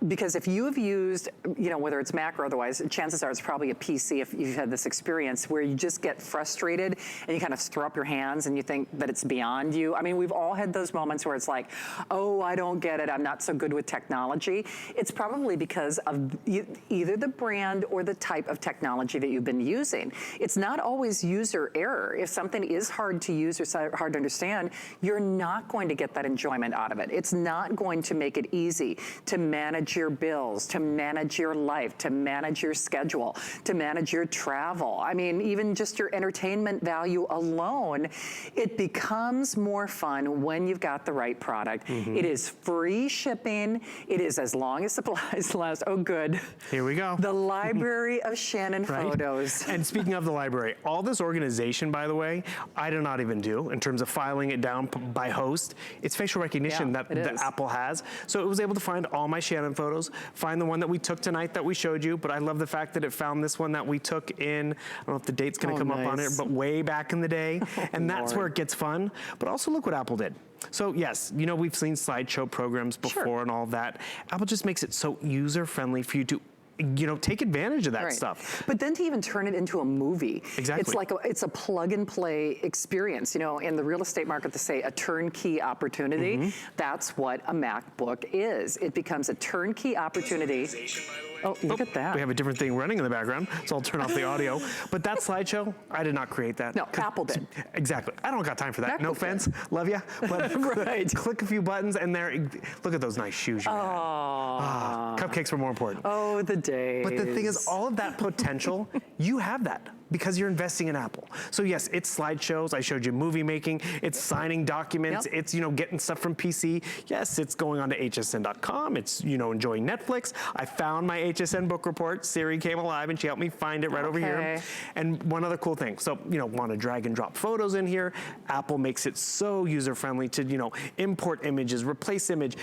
because if you have used, you know, whether it's Mac or otherwise, chances are it's probably a PC if you've had this experience where you just get frustrated and you kind of throw up your hands and you think that it's beyond you. I mean, we've all had those moments where it's like, oh, I don't get it. I'm not so good with technology. It's probably because of either the brand or the type of technology that you've been using. It's not always user error. If something is hard to use or hard to understand, you're not going to get that enjoyment out of it. It's not going to make it easy to manage your bills, to manage your life, to manage your schedule, to manage your travel. I mean, even just your entertainment value alone, it becomes more fun when you've got the right product. It is free shipping. It is as long as supplies last. Oh, good. Here we go. The library of Shannon photos. And speaking of the library, all this organization, by the way, I do not even do in terms of filing it down by host. It's facial recognition that Apple has. So it was able to find all my Shannon photos, find the one that we took tonight that we showed you, but I love the fact that it found this one that we took in, I don't know if the date's gonna come up on it, but way back in the day. And that's where it gets fun. But also look what Apple did. So yes, you know, we've seen slideshow programs before and all of that. Apple just makes it so user-friendly for you to, you know, take advantage of that stuff. But then to even turn it into a movie. Exactly. It's like it's a plug and play experience. You know, in the real estate market, they say a turnkey opportunity. That's what a MacBook is. It becomes a turnkey opportunity. Oh, look at that. We have a different thing running in the background, so I'll turn off the audio. But that slideshow, I did not create that. No, Apple did. Exactly. I don't got time for that. Apple no offense. Love ya. But click a few buttons and there, look at those nice shoes you have. Cupcakes were more important. Oh, the days. But the thing is, all of that potential, you have that because you're investing in Apple. So yes, it's slideshows. I showed you movie making. It's signing documents. It's, you know, getting stuff from PC. Yes, it's going on to hsn.com. It's, you know, enjoying Netflix. I found my HSN book report. Siri came alive and she helped me find it right over here. And one other cool thing. So, you know, want to drag and drop photos in here. Apple makes it so user-friendly to, you know, import images, replace image,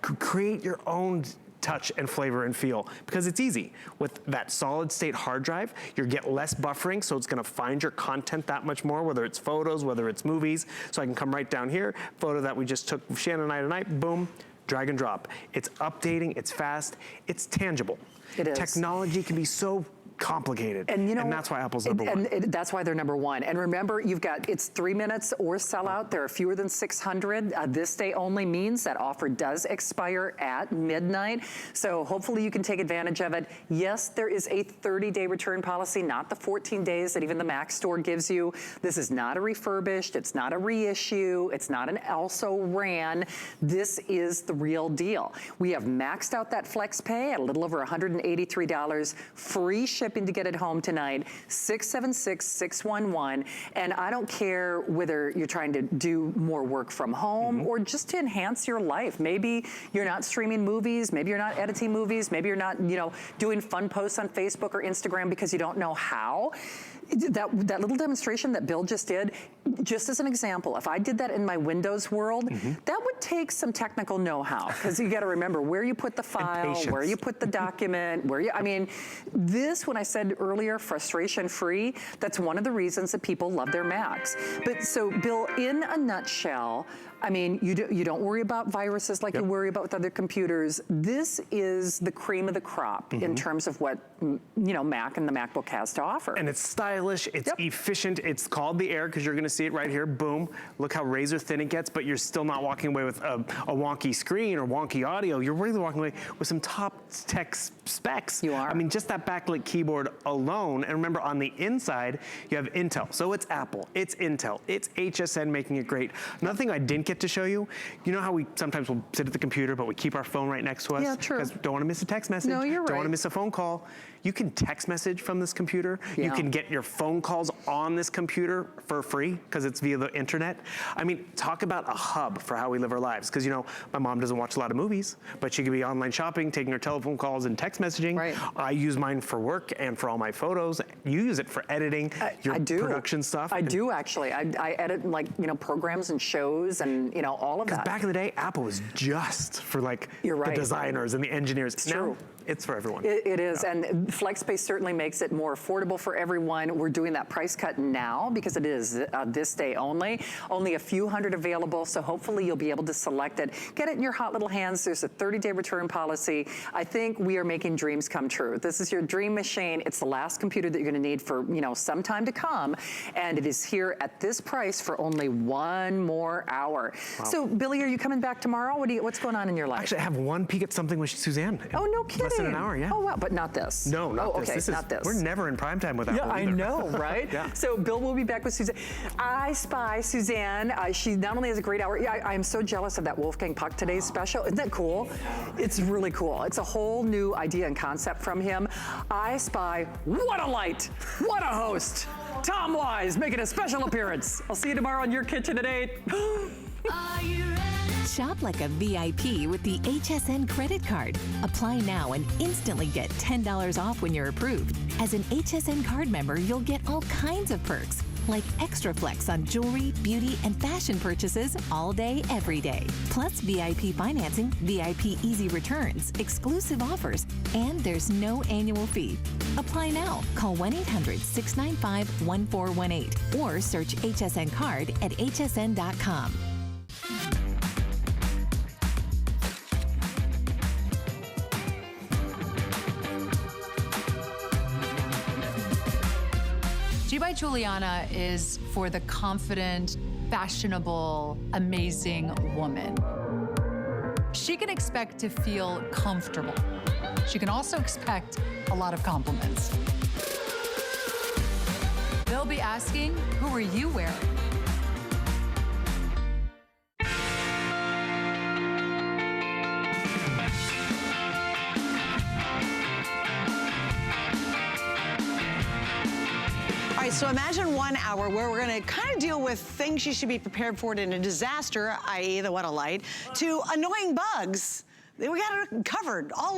create your own touch and flavor and feel, because it's easy. With that solid state hard drive, you get less buffering, so it's gonna find your content that much more, whether it's photos, whether it's movies. So I can come right down here, photo that we just took of Shannon and I tonight, boom, drag and drop. It's updating, it's fast, it's tangible. It is. Technology can be so complicated, and you know, and that's why Apple's number one. And that's why they're number one. And remember, you've got, it's 3 minutes or sell out. There are fewer than 600. This day only means that offer does expire at midnight. So hopefully you can take advantage of it. Yes, there is a 30-day return policy, not the 14 days that even the Mac store gives you. This is not a refurbished, it's not a reissue, it's not an also ran. This is the real deal. We have maxed out that flex pay at a little over $183, free shipping to get it home tonight, 676-611. And I don't care whether you're trying to do more work from home or just to enhance your life. Maybe you're not streaming movies, maybe you're not editing movies, maybe you're not, you know, doing fun posts on Facebook or Instagram because you don't know how. That little demonstration that Bill just did, just as an example, if I did that in my Windows world, that would take some technical know-how, because you got to remember where you put the file, where you put the document, where you, I mean, this, when I said earlier, frustration-free, that's one of the reasons that people love their Macs. But so, Bill, in a nutshell, I mean, you don't worry about viruses like you worry about with other computers. This is the cream of the crop in terms of what, you know, Mac and the MacBook has to offer. And it's stylish, it's efficient, it's called the Air because you're gonna see it right here, boom. Look how razor thin it gets, but you're still not walking away with a wonky screen or wonky audio. You're really walking away with some top tech specs. You are. I mean, just that backlit keyboard alone, and remember on the inside, you have Intel. So it's Apple, it's Intel, it's HSN making it great. Another thing I didn't get to show you, you know how we sometimes will sit at the computer, but we keep our phone right next to us? Yeah, true. Because don't want to miss a text message. No, you're right. Don't want to miss a phone call. You can text message from this computer. You can get your phone calls on this computer for free. because it's via the internet. I mean, talk about a hub for how we live our lives. Because, you know, my mom doesn't watch a lot of movies, but she could be online shopping, taking her telephone calls and text messaging. Right. I use mine for work and for all my photos. You use it for editing your production stuff. I do, actually. I edit, like, you know, programs and shows and, you know, all of that. Because back in the day, Apple was just for, like, the designers and the engineers. It's true. It's for everyone. It is, and FlexPay certainly makes it more affordable for everyone. We're doing that price cut now because it is this day only. Only a few hundred available, so hopefully you'll be able to select it. Get it in your hot little hands. There's a 30-day return policy. I think we are making dreams come true. This is your dream machine. It's the last computer that you're going to need for, you know, some time to come, and it is here at this price for only 1 more hour. Wow. So, Billy, are you coming back tomorrow? What's going on in your life? Actually, I have one peek at something with Suzanne. Oh, no kidding. Less than an hour, yeah. Oh, wow, but not this. No, not this. Okay, This is, not this. We're never in prime time without I know, right? Yeah. So Bill will be back with Suzanne. I Spy Suzanne. She not only has a great hour, I am so jealous of that Wolfgang Puck Today's special. Isn't that cool? It's really cool. It's a whole new idea and concept from him. I Spy, what a light, what a host. Tom Wise making a special appearance. I'll see you tomorrow on Your Kitchen at 8. Are you ready? Shop like a VIP with the HSN credit card. Apply now and instantly get $10 off when you're approved. As an HSN card member, you'll get all kinds of perks, like extra flex on jewelry, beauty, and fashion purchases all day, every day. Plus VIP financing, VIP easy returns, exclusive offers, and there's no annual fee. Apply now. Call 1-800-695-1418 or search HSN card at hsn.com. G by Juliana is for the confident, fashionable, amazing woman. She can expect to feel comfortable. She can also expect a lot of compliments. They'll be asking, who are you wearing? All right, so imagine 1 hour where we're gonna kind of deal with things you should be prepared for in a disaster, i.e. the what a light, to annoying bugs. We got it covered, all of